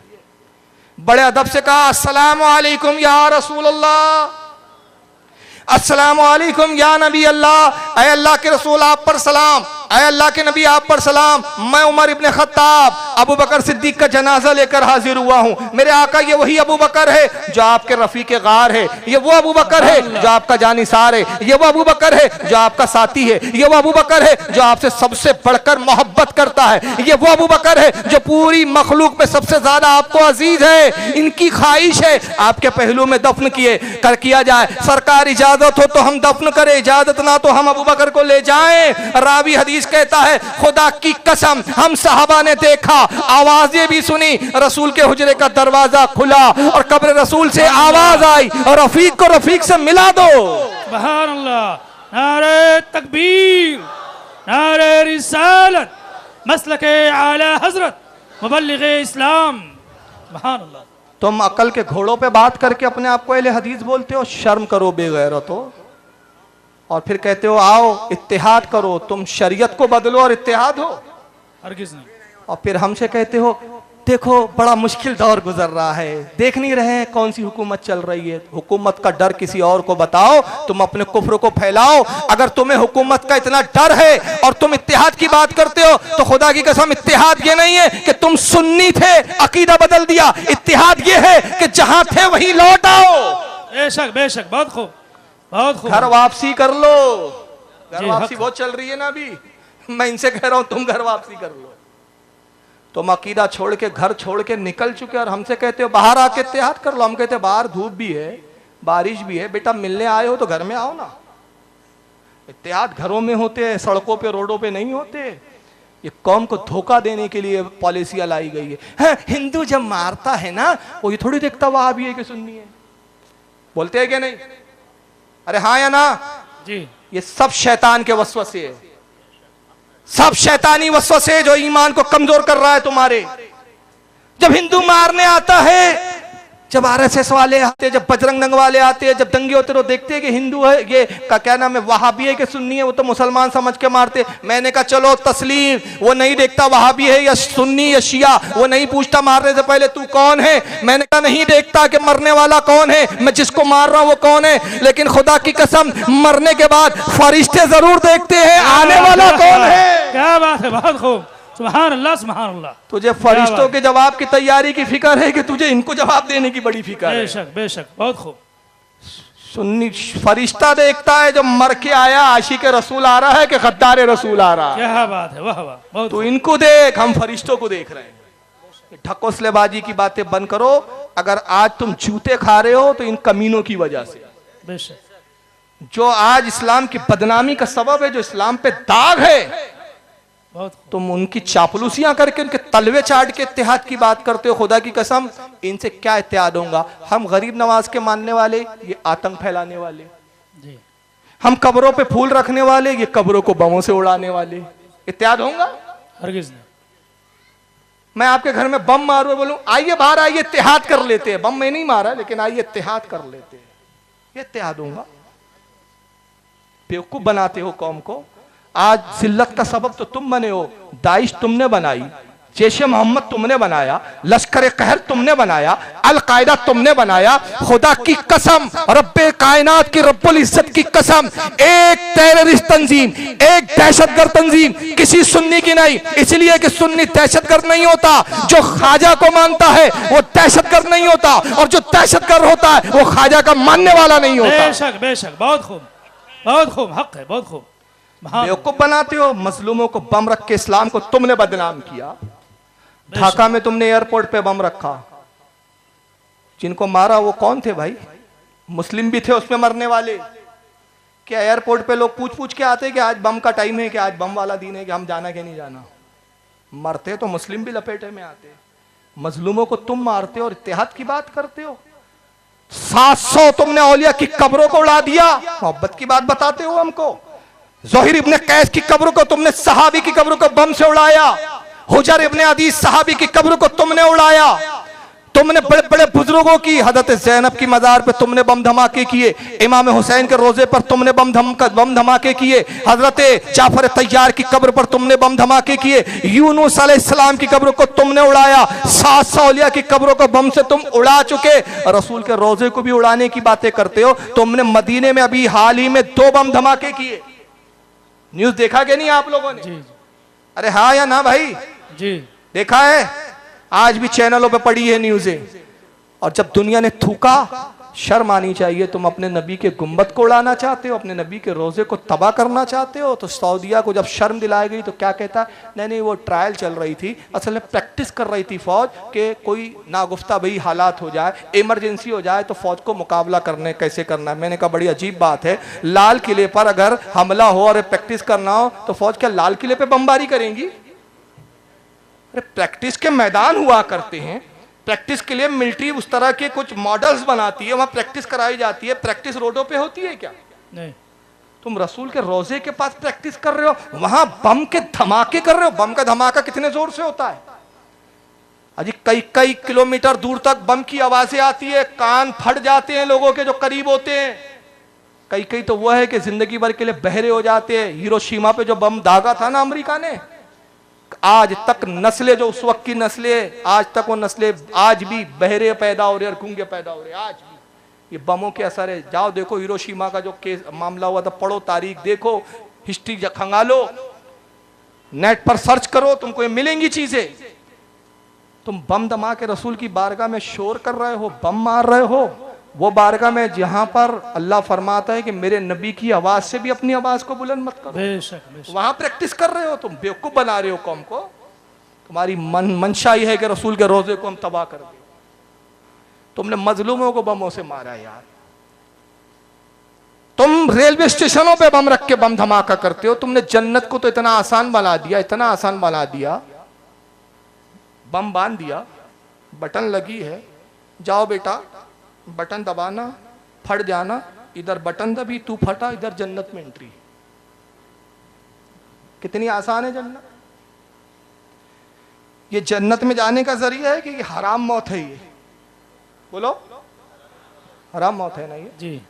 बड़े अदब से कहा अस्सलाम वालेकुम या रसूल अल्लाह, अस्सलाम वालेकुम या नबी अल्लाह, ऐ अल्लाह के रसूल आप पर सलाम, ऐ अल्लाह के नबी आप पर सलाम। मैं उमर इब्ने खत्ताब अबू बकर सिद्दीक का जनाजा लेकर हाजिर हुआ हूँ। मेरे आका ये वही अबू बकर है जो आपके रफीक गार है, ये वो अबू बकर है जो आपका जानिसार है, ये वो अबू बकर है जो आपका साथी है, ये वो अबू बकर है जो आपसे सबसे बढ़कर मोहब्बत करता है, ये वो अबू बकर है जो पूरी मखलूक में सबसे ज्यादा आपको अजीज है। इनकी ख्वाहिश है आपके पहलू में दफन किया जाए। सरकार इजाजत हो तो हम दफन करें, इजाजत ना तो हम अबू बकर को ले जाएं। रावी हदीस कहता है खुदा की कसम हम सहाबा ने देखा, आवाजें भी सुनी, रसूल के हुजरे का दरवाजा खुला और कब्र रसूल से आवाज आई और रफीक को रफीक से मिला दो। सुभान अल्लाह। नारे तकबीर, नारे रिसालत, मसलके आला हजरत, मुबल्लिगे इस्लाम। सुभान अल्लाह। तुम अकल के घोड़ों पे बात करके अपने आप को अहले हदीस बोलते हो, शर्म करो बेगैरत हो। और फिर कहते हो आओ इत्तेहाद करो, तुम शरीयत को बदलो और इत्तेहाद हो। हरगिज़ नहीं। और फिर हमसे कहते हो देखो बड़ा मुश्किल दौर गुजर रहा है, देख नहीं रहे हैं कौन सी हुकूमत चल रही है। हुकूमत का डर किसी और को बताओ, तुम अपने कुफ्र को फैलाओ। अगर तुम्हें हुकूमत का इतना डर है और तुम इत्तेहाद की बात करते हो तो खुदा की कसम इत्तेहाद ये नहीं है कि तुम सुन्नी थे अकीदा बदल दिया, इत्तेहाद ये है कि जहां थे वहीं लौट आओ। बेशक बेशक, बहुत खूब, बहुत खूब। घर वापसी कर लो, घर जी, वापसी हक। बहुत चल रही है ना अभी। मैं इनसे कह रहा हूं तुम घर वापसी कर लो। तुम अकीदा छोड़ के घर छोड़ के निकल चुके और हमसे कहते हो बाहर आके इत्तेहाद कर लो। हम कहते हैं बाहर धूप भी है, बारिश भी है, बेटा मिलने आए हो तो घर में आओ ना। इत्तेहाद घरों में होते हैं, सड़कों पे रोडों पे नहीं होते। ये कौम को धोखा देने के लिए पॉलिसियां लाई गई है। हाँ, हिंदू जब मारता है ना वो ये थोड़ी देखता वहां भी है कि सुन्नी है, बोलते हैं क्या नहीं? अरे हाँ या ना जी। ये सब शैतान के वसवसे है, सब शैतानी वसवसे जो ईमान को कमजोर कर रहा है तुम्हारे। जब हिंदू मारने आता है, जब आरएसएस वाले आते, जब बजरंग दंग वाले आते, जब दंगे होते तो देखते हैं कि हिंदू है, ये का क्या नाम है, वहाबी है कि सुन्नी है, वो तो मुसलमान समझ के मारते। मैंने कहा चलो तस्लीम, वो नहीं देखता वहाबी है या सुन्नी या शिया, वो नहीं पूछता मारने से पहले तू कौन है। मैंने कहा नहीं देखता कि मरने वाला कौन है, मैं जिसको मार रहा हूं वो कौन है। लेकिन खुदा की कसम मरने के बाद फरिश्ते जरूर देखते हैं आने वाला कौन है। क्या बात है, बहुत खूब। सुभान अल्लाह, सुभान अल्लाह। तुझे फरिश्तों के जवाब की तैयारी की फिक्र है कि तुझे इनको जवाब देने की बड़ी फिक्र है। बेशक बेशक, बहुत खूब। सुन्नी फरिश्ता देखता है जो मर के आया, आशिक रसूल आ रहा है कि गद्दार रसूल आ रहा है। क्या बात है, वाह वाह, बहुत तू इनको देख, हम फरिश्तों को देख रहे हैं। ढकोसलेबाजी की बातें बंद करो। अगर आज तुम जूते खा रहे हो तो इन कमीनों की वजह से, बेशक। जो आज इस्लाम की बदनामी का सबब है, जो इस्लाम पे दाग है, बहुत तुम उनकी चापलूसियां करके उनके तलवे चाट के इत्तेहाद की बात करते हो। खुदा की कसम इनसे क्या इत्तेहाद होगा। हम गरीब नवाज के मानने वाले, ये आतंक फैलाने वाले। जी। हम कब्रों पे फूल रखने वाले, ये कब्रों को बमों से उड़ाने वाले। इत्तेहाद होगा? हरगिज़ नहीं। मैं आपके घर में बम मारूं, बोलूं आइए बाहर आइए इत्तेहाद कर लेते हैं। बम में नहीं मारा लेकिन आइए इत्तेहाद कर लेते हैं, ये इत्तेहाद होगा? बेवकूफ बनाते हो कौम को। आज जिल्लत का सबब तो तुम बने हो। दाइश तुमने बनाई, जैशे मोहम्मद तुमने बनाया, लश्कर कहर तुमने बनाया, अल कायदा तुमने बनाया। खुदा की कसम, रब्बे कायनात की, रब्बुल इज्जत की कसम, एक टेररिस्ट तंजीम, एक दहशतगर्द तंजीम किसी सुन्नी की नहीं। इसलिए कि सुन्नी दहशतगर्द नहीं होता, जो ख्वाजा को मानता है वो दहशतगर्द नहीं होता, और जो दहशतगर्द होता है वो ख्वाजा का मानने वाला नहीं होता। बेशक बेशक, बहुत खूब, बहुत खूब, हक है, बहुत खूब। बेवकूफ बनाते हो, मजलूमों को बम रख के इस्लाम को तुमने बदनाम किया। ढाका में तुमने एयरपोर्ट पे बम रखा, जिनको मारा वो कौन थे भाई? मुस्लिम भी थे उसमें मरने वाले। क्या एयरपोर्ट पे लोग पूछ पूछ के आते कि आज बम का टाइम है, कि आज बम वाला दिन है, कि हम जाना कि नहीं जाना? मरते तो मुस्लिम भी लपेटे में आते। मजलूमों को तुम मारते हो और इत्तेहाद की बात करते हो। 700 तुमने औलिया की कब्रों को उड़ा दिया, मोहब्बत की बात बताते हो हमको। ज़ोहिर इब्ने कैस की कब्र को तुमने, सहाबी की कब्र को बम से उड़ाया। हुजर इब्ने अदीस सहाबी की कब्र को तुमने उड़ाया। तुमने बड़े बड़े बुजुर्गों की, हजरत ज़ैनब की मजार पे तुमने बम धमाके किए, इमाम हुसैन के रोजे पर तुमने बम धमाके किए, हजरत जाफर तैयार की कब्र पर तुमने बम धमाके किए, यूनुस अलैहिस्सलाम की कब्र को तुमने उड़ाया। 700 औलिया की कब्रों को बम से तुम उड़ा चुके, रसूल के रोजे को भी उड़ाने की बातें करते हो। तुमने मदीने में अभी हाल ही में 2 बम धमाके किए। न्यूज देखा कि नहीं आप लोगों ने? जी। अरे हाँ या ना भाई? जी देखा है, आज भी चैनलों पे पड़ी है न्यूज़ें। और जब दुनिया ने थूका, शर्म आनी चाहिए। तुम अपने नबी के गुंबद को उड़ाना चाहते हो, अपने नबी के रोजे को तबाह करना चाहते हो। तो सऊदिया को जब शर्म दिलाई गई तो क्या कहता है? नहीं नहीं, वो ट्रायल चल रही थी, असल में प्रैक्टिस कर रही थी फौज के, कोई नागुफ्ता भाई हालात हो जाए, इमरजेंसी हो जाए तो फौज को मुकाबला करने कैसे करना है। मैंने कहा बड़ी अजीब बात है, लाल किले पर अगर हमला हो और प्रैक्टिस करना हो तो फौज क्या लाल किले पर बमबारी करेंगी? प्रैक्टिस के मैदान हुआ करते हैं, प्रैक्टिस के लिए मिलिट्री उस तरह के कुछ मॉडल्स बनाती है, वहां प्रैक्टिस कराई जाती है। प्रैक्टिस रोडों पे होती है क्या? नहीं। तुम रसूल के रोजे के पास प्रैक्टिस कर रहे हो, वहां बम के धमाके कर रहे हो। बम का धमाका कितने जोर से होता है? अजी कई कई किलोमीटर दूर तक बम की आवाजें आती है, कान फट जाते हैं लोगों के जो करीब होते हैं। कई कई तो वह है कि जिंदगी भर के लिए बहरे हो जाते हैं। हिरोशिमा पे जो बम दागा था ना अमेरिका ने, आज तक नस्लें, जो उस वक्त की नस्लें, आज तक वो नस्लें आज भी बहरे पैदा हो रहे और गूंगे पैदा हो रहे। आज भी ये बमों के असर है। जाओ देखो हिरोशिमा का जो केस मामला हुआ था, पढ़ो तारीख, देखो हिस्ट्री खंगालो, नेट पर सर्च करो, तुमको ये मिलेंगी चीजें। तुम बम दमा के रसूल की बारगाह में शोर कर रहे हो, बम मार रहे हो। वो बारगाह में जहां पर अल्लाह फरमाता है कि मेरे नबी की आवाज से भी अपनी आवाज को बुलंद मत करो, बेशक बेशक। वहां प्रैक्टिस कर रहे हो। तुम बेवकूफ बना रहे हो कौम को। तुम्हारी मंशा ही है कि रसूल के रोजे को हम तबाह कर दें। तुमने मजलूमों को बमों से मारा यार। तुम रेलवे स्टेशनों पे बम रख के बम धमाका करते हो। तुमने जन्नत को तो इतना आसान बना दिया, इतना आसान बना दिया। बम बांध दिया, बटन लगी है, जाओ बेटा बटन दबाना, फट जाना, इधर बटन दबी, तू फटा, इधर जन्नत में एंट्री। कितनी आसान है जन्नत। ये जन्नत में जाने का जरिया है कि हराम मौत है? ये बोलो, हराम मौत है ना ये? जी।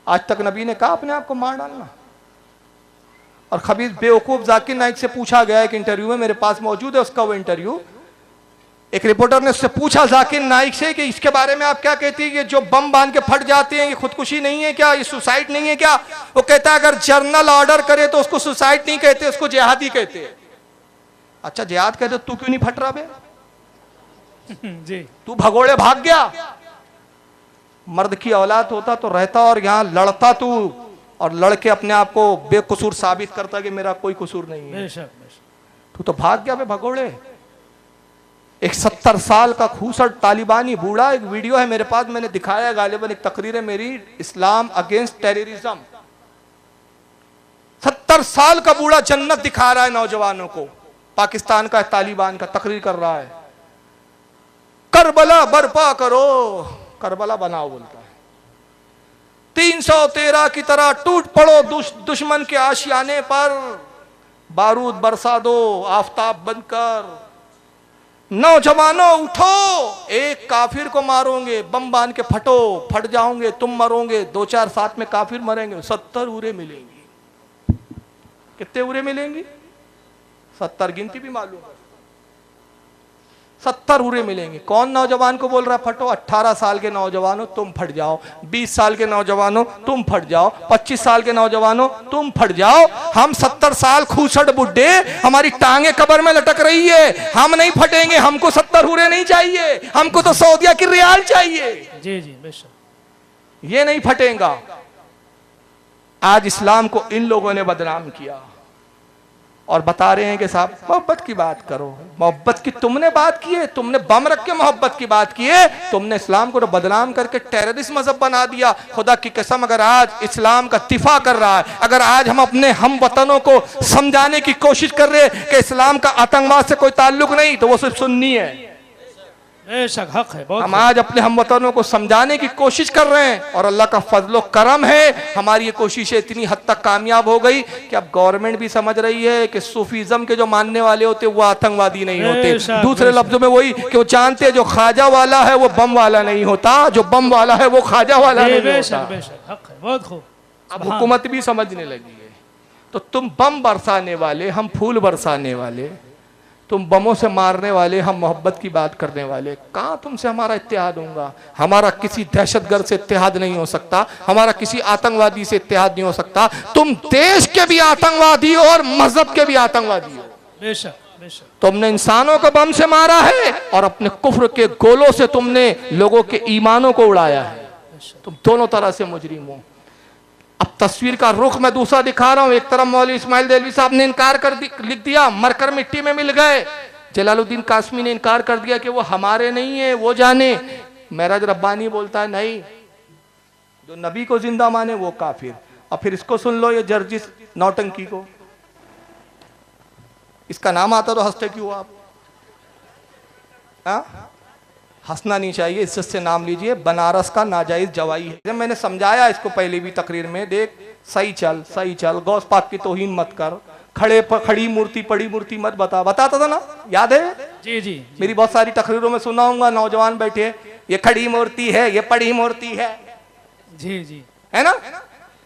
आज तक नबी ने कहा अपने आप को मार डालना। और खबीज बेवकूफ जाकिर नाइक से पूछा गया एक इंटरव्यू में, मेरे पास मौजूद है उसका वो इंटरव्यू। एक रिपोर्टर ने उससे पूछा जाकिर नाइक से कि इसके बारे में आप क्या कहती है कि जो बम बांध के फट जाते हैं ये खुदकुशी नहीं है क्या, ये सुसाइड नहीं है क्या? वो कहता है अगर जर्नल ऑर्डर करे तो उसको सुसाइड नहीं कहते, उसको जिहादी कहते हैं। अच्छा जिहाद कहते तू क्यों नहीं फट रहा बे? जी। तू भगोड़े भाग गया। मर्द की औलाद होता तो रहता और यहां लड़ता तू, और लड़के अपने आप को बेकसूर साबित करता कि मेरा कोई कसूर नहीं है। बेशक बेशक। तू तो भाग गया बे भगोड़े। एक 70 साल का खूसट तालिबानी बूढ़ा, एक वीडियो है मेरे पास, मैंने दिखाया गालिबन, एक तकरीर है मेरी, इस्लाम अगेंस्ट टेररिज्म। 70 साल का बूढ़ा जन्नत दिखा रहा है नौजवानों को, पाकिस्तान का तालिबान का तकरीर कर रहा है। करबला बर्पा करो, करबला बनाओ बोलता है। 313 की तरह टूट पड़ो दुश्मन के आशियाने पर, बारूद बरसा दो आफताब बनकर। नौजवानों उठो, एक काफिर को मारोगे, बम बांध के फटो, फट जाओगे, तुम मरोगे, 2-4 साथ में काफिर मरेंगे, 70 उरे मिलेंगी। कितने उरे मिलेंगी? 70, गिनती भी मालूम है, 70 उरे मिलेंगे। कौन नौजवान को बोल रहा फटो? 18 साल के नौजवानों तुम फट जाओ, 20 साल के नौजवानों तुम फट जाओ, 25 साल के नौजवानों तुम फट जाओ। हम 70 साल खूसट बुड्ढे, हमारी टांगे कब्र में लटक रही है, हम नहीं फटेंगे। हमको 70 उरे नहीं चाहिए, हमको तो सऊदिया की रियाल चाहिए। जी जी बेशक, ये नहीं फटेगा। आज इस्लाम को इन लोगों ने बदनाम किया और बता रहे हैं कि साहब मोहब्बत की बात करो। मोहब्बत की तुमने बात की है, तुमने बम रख के मोहब्बत की बात की है, तुमने इस्लाम को तो बदनाम करके टेररिस्ट मजहब बना दिया। खुदा की कसम, अगर आज इस्लाम का दिफा कर रहा है, अगर आज हम अपने हम वतनों को समझाने की कोशिश कर रहे हैं कि इस्लाम का आतंकवाद से कोई ताल्लुक नहीं, तो वो सिर्फ सुन्नी है। बेशक हक है, बहुत हम आज अपने हमवतनों को समझाने की कोशिश कर रहे हैं और अल्लाह का फजलो करम है, हमारी ये कोशिशें इतनी हद तक कामयाब हो गई कि अब गवर्नमेंट भी समझ रही है कि सूफीज्म के जो मानने वाले होते वो आतंकवादी नहीं होते। दूसरे लफ्जों में वही कि वो जानते हैं जो ख्वाजा वाला है वो बम वाला नहीं होता, जो बम वाला है वो ख्वाजा वाला नहीं होता। बेशक हक है, बहुत खूब। अब हुकूमत भी समझने लगी है। तो तुम बम बरसाने वाले, हम फूल बरसाने वाले, तुम बमों से मारने वाले, हम मोहब्बत की बात करने वाले, कहाँ तुमसे हमारा इत्तेहाद होगा? हमारा किसी दहशतगर्द से इत्तेहाद नहीं हो सकता, हमारा किसी आतंकवादी से इत्तेहाद नहीं हो सकता। तुम देश के भी आतंकवादी हो और मजहब के भी आतंकवादी हो। बेशक बेशक, तुमने इंसानों को बम से मारा है और अपने कुफ्र के गोलों से तुमने लोगों के ईमानों को उड़ाया है। तुम दोनों तरह से मुजरिम हो। अब तस्वीर का रुख मैं दूसरा दिखा रहा हूं। एक तरफ मौलवी इस्माइल देलवी साहब ने इनकार कर लिख दिया, मरकर मिट्टी में मिल गए। जलालुद्दीन कासमी ने इनकार कर दिया कि वो हमारे नहीं है, वो जाने। महराज रब्बानी बोलता है नहीं, जो नबी को जिंदा माने वो काफिर। और फिर इसको सुन लो, ये जर्जिस नौटंकी को, इसका नाम आता तो हंसते क्यों आप? हाँ, हंसना नहीं चाहिए, इज्जत से नाम लीजिए। बनारस का नाजायज जवाई है। मैंने समझाया इसको पहले भी तकरीर में, देख सही चल, गौस पाक की तौहीन मत कर, खड़ी मूर्ति पड़ी मूर्ति मत बताता था ना, याद है? जी जी, मेरी बहुत सारी तकरीरों में सुनाऊंगा, नौजवान बैठे ये खड़ी मूर्ति है, ये पड़ी मूर्ति है। जी जी, है ना,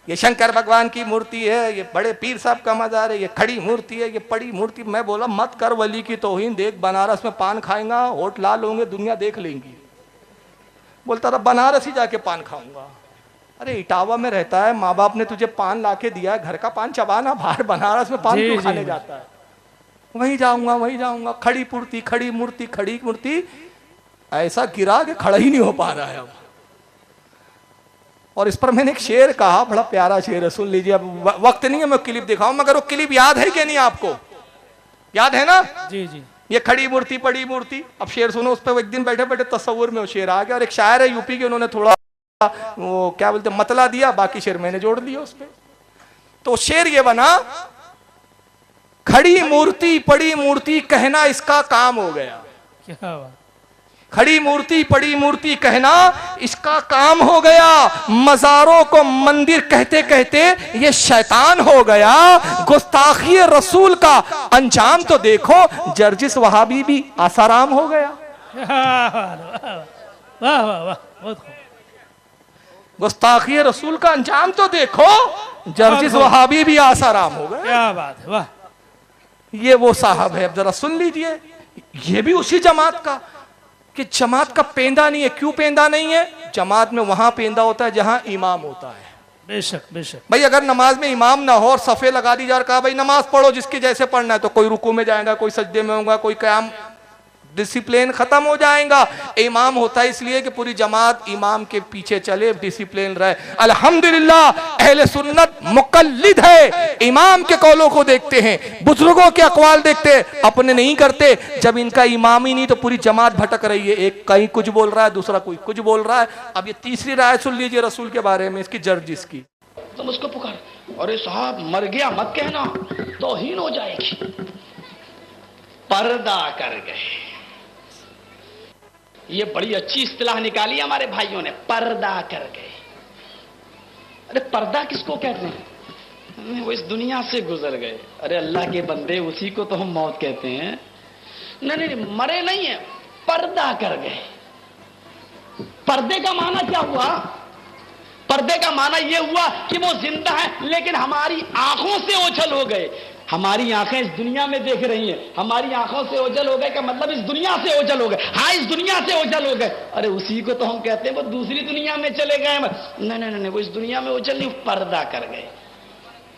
ये शंकर भगवान की मूर्ति है, ये बड़े पीर साहब का मजार है, ये खड़ी मूर्ति है, ये पड़ी मूर्ति। मैं बोला मत कर वली की तौहीन, देख बनारस में पान खाएगा, होठ लाल होंगे, दुनिया देख लेंगी। बोलता था बनारस ही जाके पान खाऊंगा। अरे इटावा में रहता है, माँ बाप ने तुझे पान लाके दिया है, घर का पान चबाना, बाहर बनारस में पान क्यों खाने जाता है? वहीं जाऊंगा। खड़ी मूर्ति ऐसा गिरा कि खड़ा ही नहीं हो पा रहा है अब। और इस पर मैंने एक शेर कहा, बड़ा प्यारा शेर है, सुन लीजिए। अब वक्त नहीं है मैं क्लिप दिखाऊं, मगर वो क्लिप याद है कि नहीं आपको? याद है ना? जी जी, ये खड़ी मूर्ति पड़ी मूर्ति। अब शेर सुनो, उस पर एक दिन बैठे बैठे तस्वुर में वो शेर आ गया। और एक शायर है यूपी के, उन्होंने थोड़ा वो क्या बोलते मतला दिया, बाकी शेर मैंने जोड़ दिया उस पर। तो शेर ये बना, खड़ी मूर्ति पड़ी मूर्ति कहना इसका काम हो गया। क्या बात, खड़ी मूर्ति पड़ी मूर्ति कहना इसका काम हो गया। मजारों को मंदिर कहते कहते ये शैतान हो गया। गुस्ताखी रसूल का अंजाम तो देखो, जर्जिस वहाबी भी आसाराम हो गया। वाह वाह वाह, बहुत खूब। गुस्ताखी रसूल का अंजाम तो देखो, जर्जिस वहाबी भी आसाराम हो गया। क्या बात है, वाह। ये वो साहब है, अब जरा सुन लीजिए। ये भी उसी जमात का, कि जमात का पेंदा नहीं है। क्यों पेंदा नहीं है? जमात में वहां पेंदा होता है जहां इमाम होता है। बेशक बेशक, भाई अगर नमाज में इमाम ना हो और सफे लगा दी जा, कहा भाई नमाज पढ़ो जिसके जैसे पढ़ना है, तो कोई रुकू में जाएगा, कोई सजदे में होगा, कोई कयाम, डिसिप्लिन खत्म हो जाएगा। इमाम होता है इसलिए कि पूरी जमात इमाम के पीछे चले, डिसिप्लिन रहे। अल्हम्दुलिल्लाह अहले सुन्नत मुकल्लिद है, इमाम के कौलों को देखते हैं, बुजुर्गों के अकवाल देखते हैं, अपने नहीं करते। जब इनका इमाम ही नहीं तो पूरी जमात भटक रही है। एक कहीं कुछ बोल रहा है, दूसरा कोई कुछ बोल रहा है। अब ये तीसरी राय सुन लीजिए रसूल के बारे में, इसकी जर्जिस की। तुम उसको पुकार, अरे साहब मर गया मत कहना, तौहीन हो जाएगी। पर्दा कर गए, ये बड़ी अच्छी इस्तिलाह निकाली हमारे भाइयों ने, पर्दा कर गए। अरे पर्दा किसको कहते हैं? वो इस दुनिया से गुजर गए। अरे अल्लाह के बंदे, उसी को तो हम मौत कहते हैं। नहीं, मरे नहीं है, पर्दा कर गए। पर्दे का माना क्या हुआ? पर्दे का माना यह हुआ कि वो जिंदा है लेकिन हमारी आंखों से ओझल हो गए। हमारी आंखें इस दुनिया में देख रही हैं, हमारी आंखों से ओझल हो गए का मतलब इस दुनिया से ओझल हो गए। हाँ, इस दुनिया से ओझल हो गए। अरे उसी को तो हम कहते हैं वो दूसरी दुनिया में चले गए। नहीं नहीं नहीं, वो इस दुनिया में ओझल नहीं, पर्दा कर गए।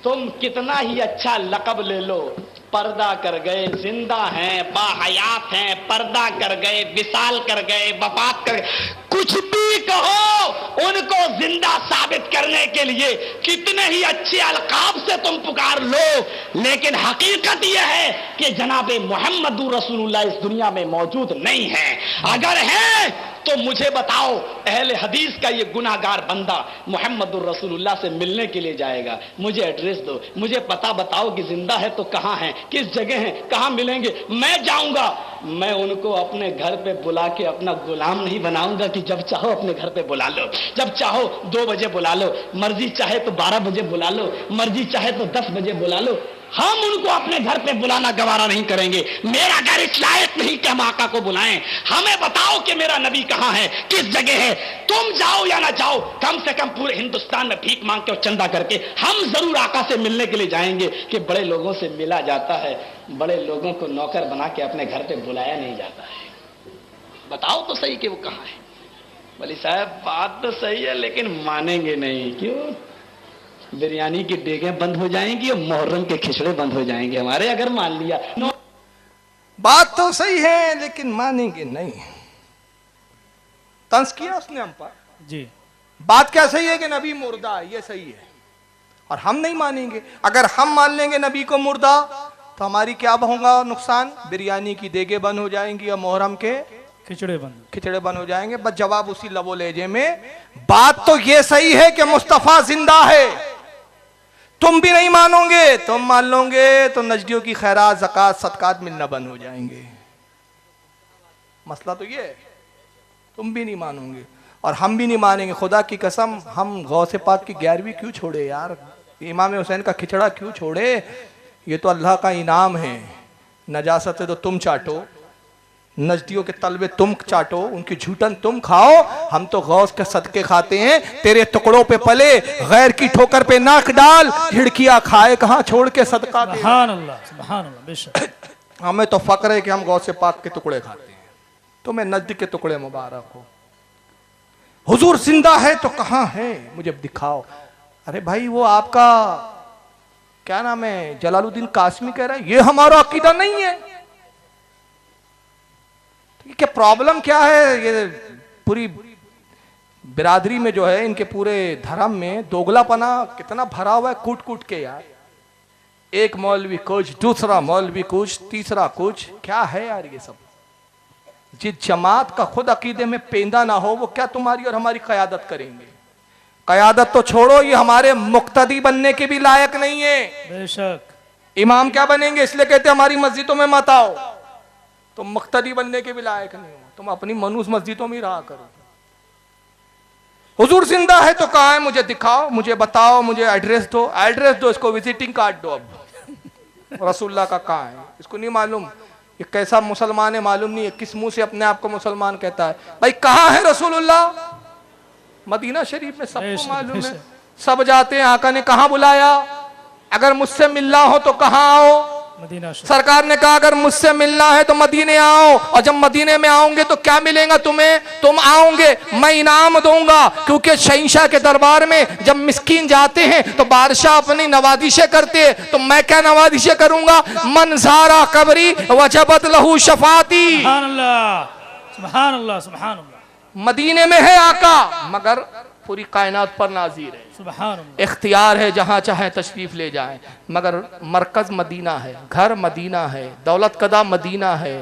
तुम कितना ही अच्छा लक़ब ले लो, पर्दा कर गए, जिंदा हैं, बाहयात हैं, पर्दा कर गए, विसाल कर गए, वफात कर गए, कुछ भी कहो, उनको जिंदा साबित करने के लिए कितने ही अच्छे अलकाब से तुम पुकार लो, लेकिन हकीकत यह है कि जनाबे मोहम्मदुर रसूलुल्लाह इस दुनिया में मौजूद नहीं है। अगर है तो मुझे बताओ, अहले हदीस का ये गुनाहगार बंदा मोहम्मदुर रसूलुल्लाह से मिलने के लिए जाएगा, मुझे एड्रेस दो, मुझे पता बताओ कि जिंदा है तो कहां है, किस जगह है, कहां मिलेंगे, मैं जाऊंगा। मैं उनको अपने घर पे बुला के अपना गुलाम नहीं बनाऊंगा कि जब चाहो अपने घर पे बुला लो, जब चाहो 2 बजे बुला लो, मर्जी चाहे तो 12 बजे बुला लो, मर्जी चाहे तो 10 बजे बुला लो। हम उनको अपने घर पे बुलाना गवारा नहीं करेंगे। मेरा घर इस लायक नहीं कि हम आका को बुलाएं। हमें बताओ कि मेरा नबी कहां है, किस जगह है। तुम जाओ या ना जाओ, कम से कम पूरे हिंदुस्तान में भीख मांग के और चंदा करके हम जरूर आका से मिलने के लिए जाएंगे। कि बड़े लोगों से मिला जाता है, बड़े लोगों को नौकर बना के अपने घर पे बुलाया नहीं जाता है। बताओ तो सही कि वो कहां है। बोली साहब बात तो सही है लेकिन मानेंगे नहीं। क्यों? बिरयानी की डेगें बंद हो जाएंगी और मुहर्रम के खिचड़े बंद हो जाएंगे हमारे, अगर मान लिया। बात तो सही है लेकिन मानेंगे नहीं। तंज किया उसने हम पर जी। बात क्या सही है कि नबी मुर्दा है, ये सही है, और हम नहीं मानेंगे। अगर हम मान लेंगे नबी को मुर्दा तो हमारी क्या होगा नुकसान? बिरयानी की देगे बंद हो जाएंगी और मुहर्रम के खिचड़े बंद हो जाएंगे। बस जवाब उसी लबो लहजे में, बात तो ये सही है कि मुस्तफा जिंदा है, तुम भी नहीं मानोगे। तुम मान लोगे तो नजदियों की खैरात ज़कात सदकात मिलना बंद हो जाएंगे। मसला तो ये है, तुम भी नहीं मानोगे और हम भी नहीं मानेंगे। खुदा की कसम, हम गौसे पाक की 11वीं क्यों छोड़े यार, इमाम हुसैन का खिचड़ा क्यों छोड़े? ये तो अल्लाह का इनाम है। नजासत है तो तुम चाटो, नजदियों के तलबे तुम चाटो, उनकी झूठन तुम खाओ, हम तो गौस के सदके खाते हैं। तेरे टुकड़ों पे पले, गैर की ठोकर पे नाक डाल, हिड़कियां खाए कहां छोड़ के सदका दे। सुभान अल्लाह, सुभान अल्लाह, बेशक। हमें तो फक्र है कि हम गौसे पाक के टुकड़े खाते हैं। तुम्हें नजद के टुकड़े मुबारक हो। हुजूर जिंदा है तो कहां है, मुझे दिखाओ। अरे भाई वो आपका क्या नाम है, जलालुद्दीन कासमी कह रहा है ये हमारा अकीदा नहीं है। क्या प्रॉब्लम क्या है? ये पूरी बिरादरी में जो है, इनके पूरे धर्म में दोगलापना कितना भरा हुआ है, कूट कूट के यार। एक मौलवी कुछ, दूसरा मौलवी कुछ, तीसरा कुछ, क्या है यार ये सब? जिस जमात का खुद अकीदे में पेंदा ना हो वो क्या तुम्हारी और हमारी क़यादत करेंगे? क़यादत तो छोड़ो, ये हमारे मुक्तदी बनने के भी लायक नहीं है। बेशक। इमाम क्या बनेंगे? इसलिए कहते हमारी मस्जिदों में मत आओ। तुम मुक्तदी बनने के भी लायक नहीं हो, तुम अपनी मनुस मस्जिदों में रहा करो। हुजूर जिंदा है तो कहां है, मुझे दिखाओ, मुझे बताओ, मुझे एड्रेस दो, एड्रेस दो, इसको विजिटिंग कार्ड दो। अब रसूलुल्लाह का कहां है इसको नहीं मालूम। ये कैसा मुसलमान है मालूम नहीं है, किस मुंह से अपने आप को मुसलमान कहता है। भाई कहां है रसूलुल्लाह? मदीना शरीफ में सबको मालूम है, सब जाते हैं। आका ने कहां बुलाया? अगर मुझसे मिलना हो तो कहां आओ? मदीना। सरकार ने कहा अगर मुझसे मिलना है तो मदीने आओ, और जब मदीने में आओगे तो क्या मिलेगा तुम्हें? तुम आओगे, मैं इनाम दूंगा। क्योंकि शहंशाह के दरबार में जब मिस्कीन जाते हैं तो बादशाह अपनी नवाजिशें करते हैं, तो मैं क्या नवाजिशें करूंगा? मन ज़ारा कबरी वजबत लहू शफाती। सुभान अल्लाह, सुभान अल्लाह, सुभान अल्लाह। मदीने में है आका, मगर पूरी कायनात पर नाज़िर है। सुभान अल्लाह। इख्तियार है, जहां चाहे तशरीफ ले जाएं, मगर मरकज मदीना है, घर मदीना है, दौलत कदा मदीना है,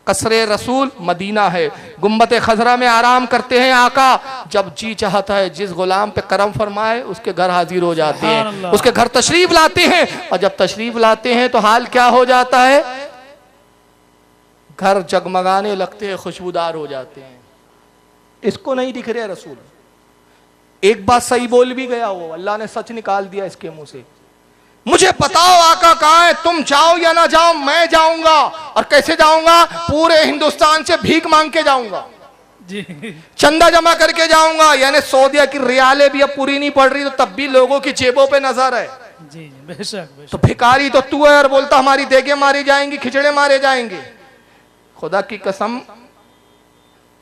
कसरे रसूल मदीना है। गुम्बत खजरा में आराम करते हैं आका, जब जी चाहता है जिस गुलाम पे करम फरमाए उसके घर हाजिर हो जाते हैं, उसके घर तशरीफ लाते हैं। और जब तशरीफ लाते हैं तो हाल क्या हो जाता है? घर जगमगाने लगते हैं, खुशबूदार हो जाते हैं। इसको नहीं दिख रहे रसूल। एक बात सही बोल भी गया वो, अल्लाह ने सच निकाल दिया इसके मुंह से। मुझे बताओ आका कहां है, तुम जाओ या ना जाओ, मैं जाऊंगा। और कैसे जाऊंगा? पूरे हिंदुस्तान से भीख मांग के जाऊंगा। जी चंदा जमा करके जाऊंगा, यानी सऊदिया की रियालें भी अब पूरी नहीं पड़ रही तो तब भी लोगों की जेबों पे नजर है। जी बेशक तो बेशक। भिखारी तो तू है और बोलता हमारी देगे मारी जाएंगी, खिचड़े मारे जाएंगे। खुदा की कसम,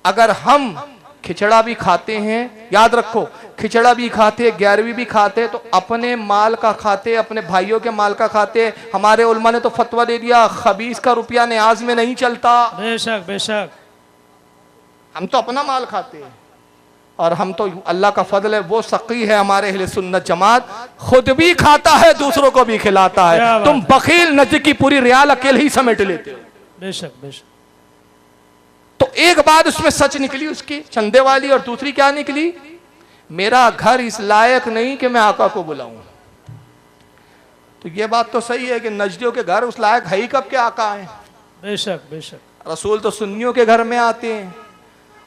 अगर हम खिचड़ा भी खाते हैं, याद रखो, खिचड़ा भी खाते, 11वीं भी खाते, तो अपने माल का खाते, अपने भाइयों के माल का खाते। हमारे उलमा ने तो फतवा दे दिया, खबीस का रुपया न्याज में नहीं चलता। बेशक बेशक। हम तो अपना माल खाते हैं, और हम तो अल्लाह का फजल है, वो सकी है हमारे अहले सुन्नत जमात, खुद भी खाता है, दूसरों को भी खिलाता है। तुम बखील नजर की पूरी रियाल अकेले ही समेट लेते हो। बेशक बेशक। तो एक बात उसमें सच निकली उसकी चंदे वाली, और दूसरी क्या निकली, मेरा घर इस लायक नहीं कि मैं आका को बुलाऊं। तो ये बात तो सही है कि नजदियों के घर उस लायक है ही कब के आका है। बेशक बेशक। रसूल तो सुन्नियों के घर में आते हैं,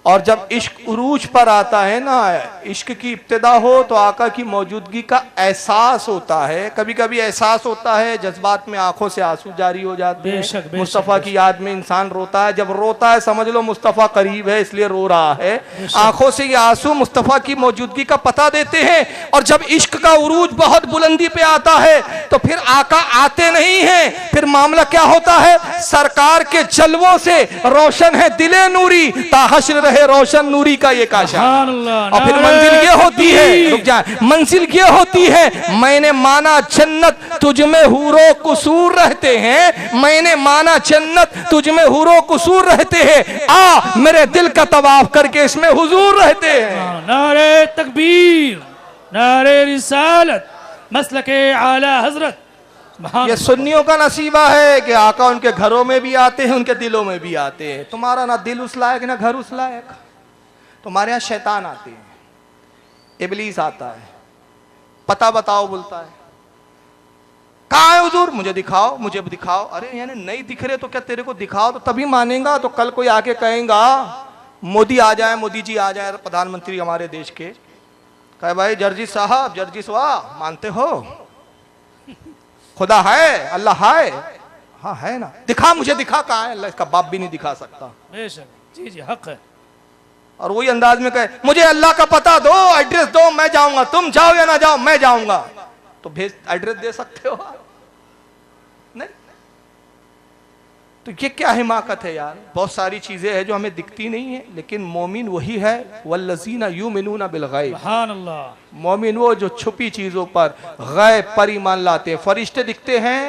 और जब इश्क उरूज पर आता है ना, इश्क की इब्तिदा हो तो आका की मौजूदगी का एहसास होता है। कभी कभी एहसास होता है, जज्बात में आंखों से आंसू जारी हो जाते हैं। मुस्तफ़ा की याद में इंसान रोता है, जब रोता है समझ लो मुस्तफ़ा करीब है इसलिए रो रहा है। आंखों से ये आंसू मुस्तफ़ा की मौजूदगी का पता देते हैं। और जब इश्क का उरूज बहुत बुलंदी पे आता है तो फिर आका आते नहीं हैं, फिर मामला क्या होता है, सरकार के जलवों से रोशन है दिले नूरी, ताहश्र रहे रोशन नूरी का ये काशा। और फिर मंजिल ये होती है, रुक जाए, मंजिल ये होती है, मैंने माना जन्नत तुझ में हूरो कुसूर रहते हैं, मैंने माना जन्नत तुझ में हूरो कुसूर रहते हैं, आ मेरे दिल का तवाफ करके इसमें हुजूर रहते हैं। नारे तकबीर, नारे रिसालत, मसलके आला हजरत। ये सुन्नियों का नसीबा है कि आका उनके घरों में भी आते हैं, उनके दिलों में भी आते हैं। तुम्हारा ना दिल उस लायक ना घर उस लायक। तुम्हारे यहाँ शैतान आते हैं, इबलीस आता है, पता बताओ बोलता है, कहाँ है हुजूर, मुझे दिखाओ मुझे दिखाओ। अरे यानी नहीं दिख रहे तो क्या तेरे को दिखाओ तो तभी मानेगा। तो कल कोई आके कहेगा मोदी आ जाए, मोदी जी आ जाए, प्रधानमंत्री हमारे देश के, कहे भाई जर्जी साहब, जर्जी वाह, मानते हो खुदा है, अल्लाह है? हाँ है ना, दिखा मुझे, दिखा कहाँ है? अल्लाह इसका बाप भी नहीं दिखा सकता। बेशक, जी जी हक है। और वही अंदाज में कहे मुझे अल्लाह का पता दो, एड्रेस दो, मैं जाऊंगा, तुम जाओ या ना जाओ मैं जाऊंगा। तो भेज, एड्रेस दे सकते हो? नहीं। तो ये क्या हिमाकत है यार। बहुत सारी चीजें हैं जो हमें दिखती नहीं है, लेकिन मोमिन वही है, वल्लज़ीना युमिनूना बिल गैब। सुभान अल्लाह। मोमिन वो जो छुपी चीजों पर, गैब पर ईमान लाते हैं। फरिश्ते दिखते हैं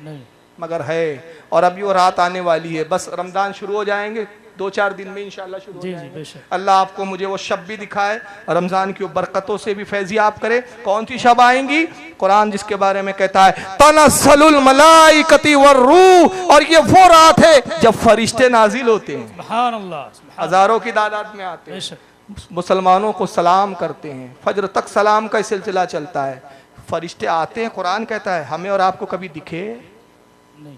नहीं, मगर है। और अभी वो रात आने वाली है, बस रमजान शुरू हो जाएंगे 2-4 दिन में इंशाल्लाह शुरू हो जी जी जाएंगे। बेशक। अल्लाह आपको मुझे वो शब भी दिखाए, रमजान की बरकतों से भी फैजियाब करे। कौन सी शब आएंगी? कुरान जिसके बारे में कहता है तनस्सलुल मलाइकति वर्रूह, और ये वो रात है जब फरिश्ते नाजिल होते हैं, सुभान अल्लाह, हजारों की तादाद में आते हैं, बेशक। मुसलमानों को सलाम करते हैं, फजर तक सलाम का सिलसिला चलता है, फरिश्ते आते हैं। कुरान कहता है हमें और आपको कभी दिखे नहीं।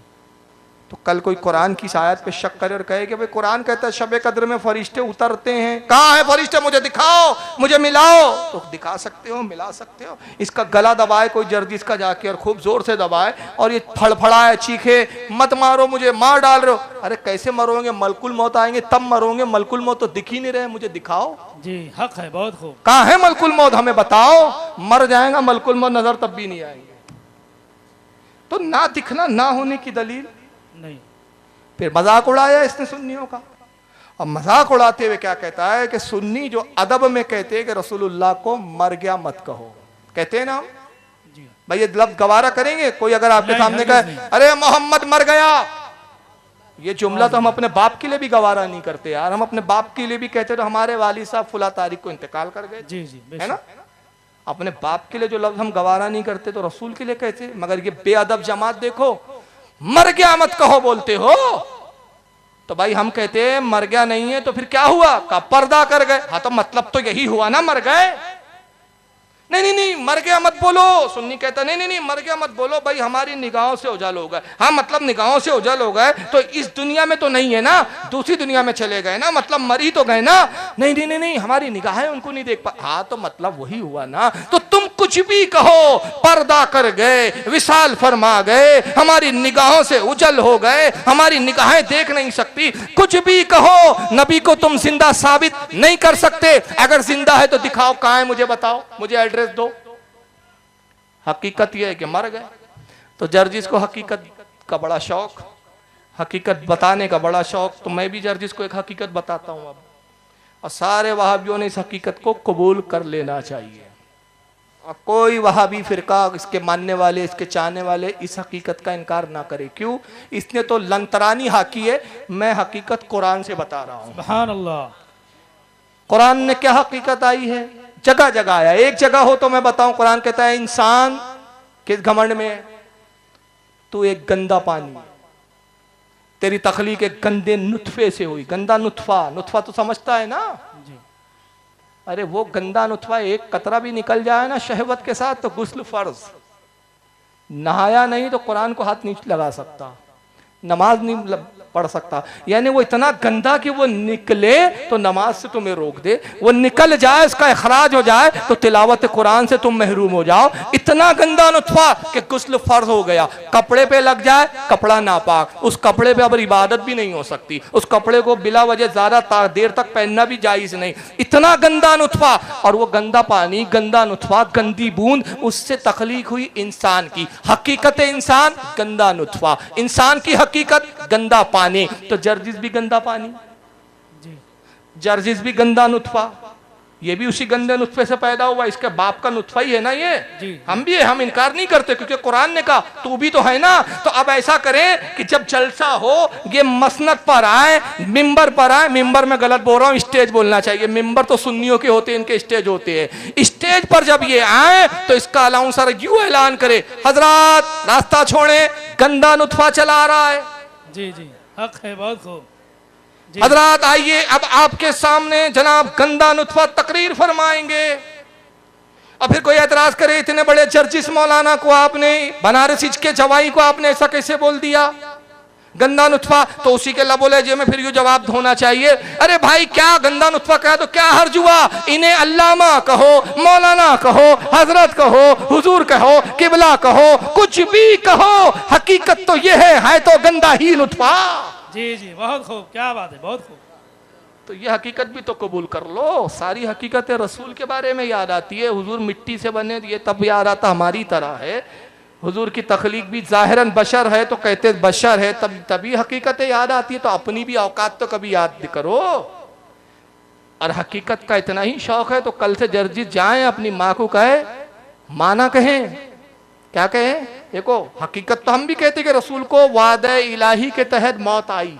तो कल कोई कुरान की आयत पे शक करे और कहे कि भाई कुरान कहता है शबे कद्र में फरिश्ते उतरते हैं, कहाँ है फरिश्ते, मुझे दिखाओ, मुझे मिलाओ। तो दिखा सकते हो, मिला सकते हो। इसका गला दबाए कोई जर्जिस का जाके और खूब जोर से दबाए और ये फड़फड़ाए, चीखे, मत मारो मुझे, मार डाल रहे हो। अरे कैसे मरोगे, मलकुल मौत आएंगे तब मरोगे, मलकुल मौत तो दिख ही नहीं रहे, मुझे दिखाओ। जी हक है, बहुत खूब। कहाँ है मलकुल मौत, हमें बताओ। मर जाएगा मलकुल मौत, नजर तब भी नहीं आएंगे। तो ना दिखना ना होने की दलील नहीं। फिर मजाक उड़ाया इसने सुन्नियों का, और मजाक उड़ाते हुए क्या कहता है कि सुन्नी जो अदब में कहते हैं कि रसूलुल्लाह को मर गया मत कहो, कहते हैं ना हम, जी भाई ये लफ्ज गवारा करेंगे? कोई अगर आपके नहीं, सामने हरगिज़ कहे नहीं। अरे मोहम्मद मर गया, ये जुमला तो हम अपने बाप के लिए भी गवारा नहीं करते यार। हम अपने बाप के लिए भी कहते तो हमारे वालिद साहब फुला तारीख को इंतकाल कर गए, जी जी है ना। बेशक। अपने बाप के लिए जो लफ्ज हम गवारा नहीं करते तो रसूल के लिए कहते। मगर ये बेअदब जमात देखो, मर गया मत कहो बोलते हो। तो भाई हम कहते हैं मर गया नहीं है तो फिर क्या हुआ, का पर्दा कर गए। हाँ तो मतलब तो यही हुआ ना, मर गए। नहीं नहीं नहीं मर गया मत बोलो। सुन्नी कहता नहीं नहीं नहीं मर गया मत बोलो भाई, हमारी निगाहों से ओझल हो गए। हाँ मतलब निगाहों से ओझल हो गए तो इस दुनिया में तो नहीं है ना, दूसरी दुनिया में चले गए ना, मतलब मर ही तो गए ना। नहीं नहीं नहीं नहीं हमारी निगाहें उनको नहीं देख पा। हाँ तो मतलब वही हुआ ना। तो तुम कुछ भी कहो, पर्दा कर गए, विशाल फरमा गए, हमारी निगाहों से उजल हो गए, हमारी निगाहें देख नहीं सकती। कुछ भी कहो, नबी को तुम जिंदा साबित नहीं कर सकते। अगर जिंदा है तो दिखाओ कहां है, मुझे बताओ, मुझे एड्रेस दो। हकीकत यह है कि मर गए। तो जर्जिस को हकीकत का बड़ा शौक, हकीकत बताने का बड़ा शौक। तो मैं भी जर्जिस को एक हकीकत बताता हूं अब, और सारे वहाबियों ने इस हकीकत को कबूल कर लेना चाहिए। और कोई वहाबी फिरका, इसके मानने वाले, इसके चाहने वाले इस हकीकत का इनकार ना करे। क्यों? इसने तो लंतरानी हाकी है। मैं हकीकत कुरान से बता रहा हूं। सुभान अल्लाह। कुरान ने क्या हकीकत आई है, जगह जगह आया। एक जगह हो तो मैं बताऊं, कुरान कहता है इंसान किस घमंड में है, तू एक गंदा पानी, तेरी तखलीक एक गंदे नुत्फे से हुई। गंदा नुत्फा, नुत्फा तो समझता है ना। अरे वो गंदा नुत्फा एक कतरा भी निकल जाए ना शहवत के साथ तो गुस्ल फर्ज। नहाया नहीं तो कुरान को हाथ नहीं लगा सकता, नमाज नहीं पढ़ सकता। यानी वो इतना गंदा कि वो निकले तो नमाज से तुम्हें रोक दे, वो निकल जाए, उसका इखराज हो जाए तो तिलावत कुरान से तुम महरूम हो जाओ। इतना गंदा नुत्फा कि गुस्ल फर्ज हो गया। कपड़े पे लग जाए, कपड़ा नापाक, उस कपड़े पे अब इबादत भी नहीं हो सकती। उस कपड़े को बिला वजह ज्यादा देर तक पहनना भी जायज नहीं। इतना गंदा नुत्फा, और वो गंदा पानी, गंदा नुत्फा, गंदी बूंद, उससे तखलीक हुई इंसान की। हकीकत इंसान गंदा नुत्फा, इंसान की हकीकत गंदा पानी। तो जर्जिस भी गंदा पानी, जर्जिस भी गंदा नुत्फा, ये भी उसी गंदे नुत्फे से पैदा हुआ। इसके बाप का नुत्फा ही है ना ये। हम भी है, हम इनकार नहीं करते क्योंकि कुरान ने कहा तू भी तो है ना। तो अब ऐसा करें कि जब जलसा हो, ये मसनद पर आए, मिंबर पर आए। मिंबर में गलत बोल रहा हूं, स्टेज बोलना चाहिए। मिंबर तो सुन्नियों के होते हैं, इनके स्टेज होते हैं। स्टेज पर जब ये आए तो इसका अलाउंसर यूं ऐलान करे, हजरात रास्ता छोड़े, गंदा नुत्फा चला रहा है। जी जी हक है, बहुत खूब। हजरात आइए, अब आपके सामने जनाब गंदा नुत्फा तकरीर फरमाएंगे। और फिर कोई एतराज करे, इतने बड़े जर्जिस मौलाना को आपने, बनारसी के जवाई को आपने ऐसा कैसे बोल दिया, गंदा नुत्फा। तो उसी के लबो लहजे में फिर यूं जवाब होना चाहिए, अरे भाई क्या गंदा नुत्फा कहा तो क्या हर्ज हुआ। इन्हें अल्लामा कहो, मौलाना कहो, हजरत कहो, हुजूर कहो, किबला कहो, कुछ भी कहो, हकीकत तो ये है तो गंदा ही नुत्फा। जी जी बहुत खूब, क्या बात है, बहुत खूब। तो ये हकीकत भी तो कबूल कर लो। सारी हकीकतें रसूल के बारे में याद आती है। हुजूर मिट्टी से बने, ये तब याद आता हमारी तरह है। हुजूर की तख्लीक भी ज़ाहिरन बशर है तो कहते बशर है, तभी हकीकतें याद आती है। तो अपनी भी औकात तो कभी याद करो। और हकीकत का इतना ही शौक है तो कल से जर्जिस जाएं, अपनी माँ को कहे, माना कहें, क्या कहें, देखो हकीकत तो हम भी कहते कि रसूल को वादे इलाही के तहत मौत आई,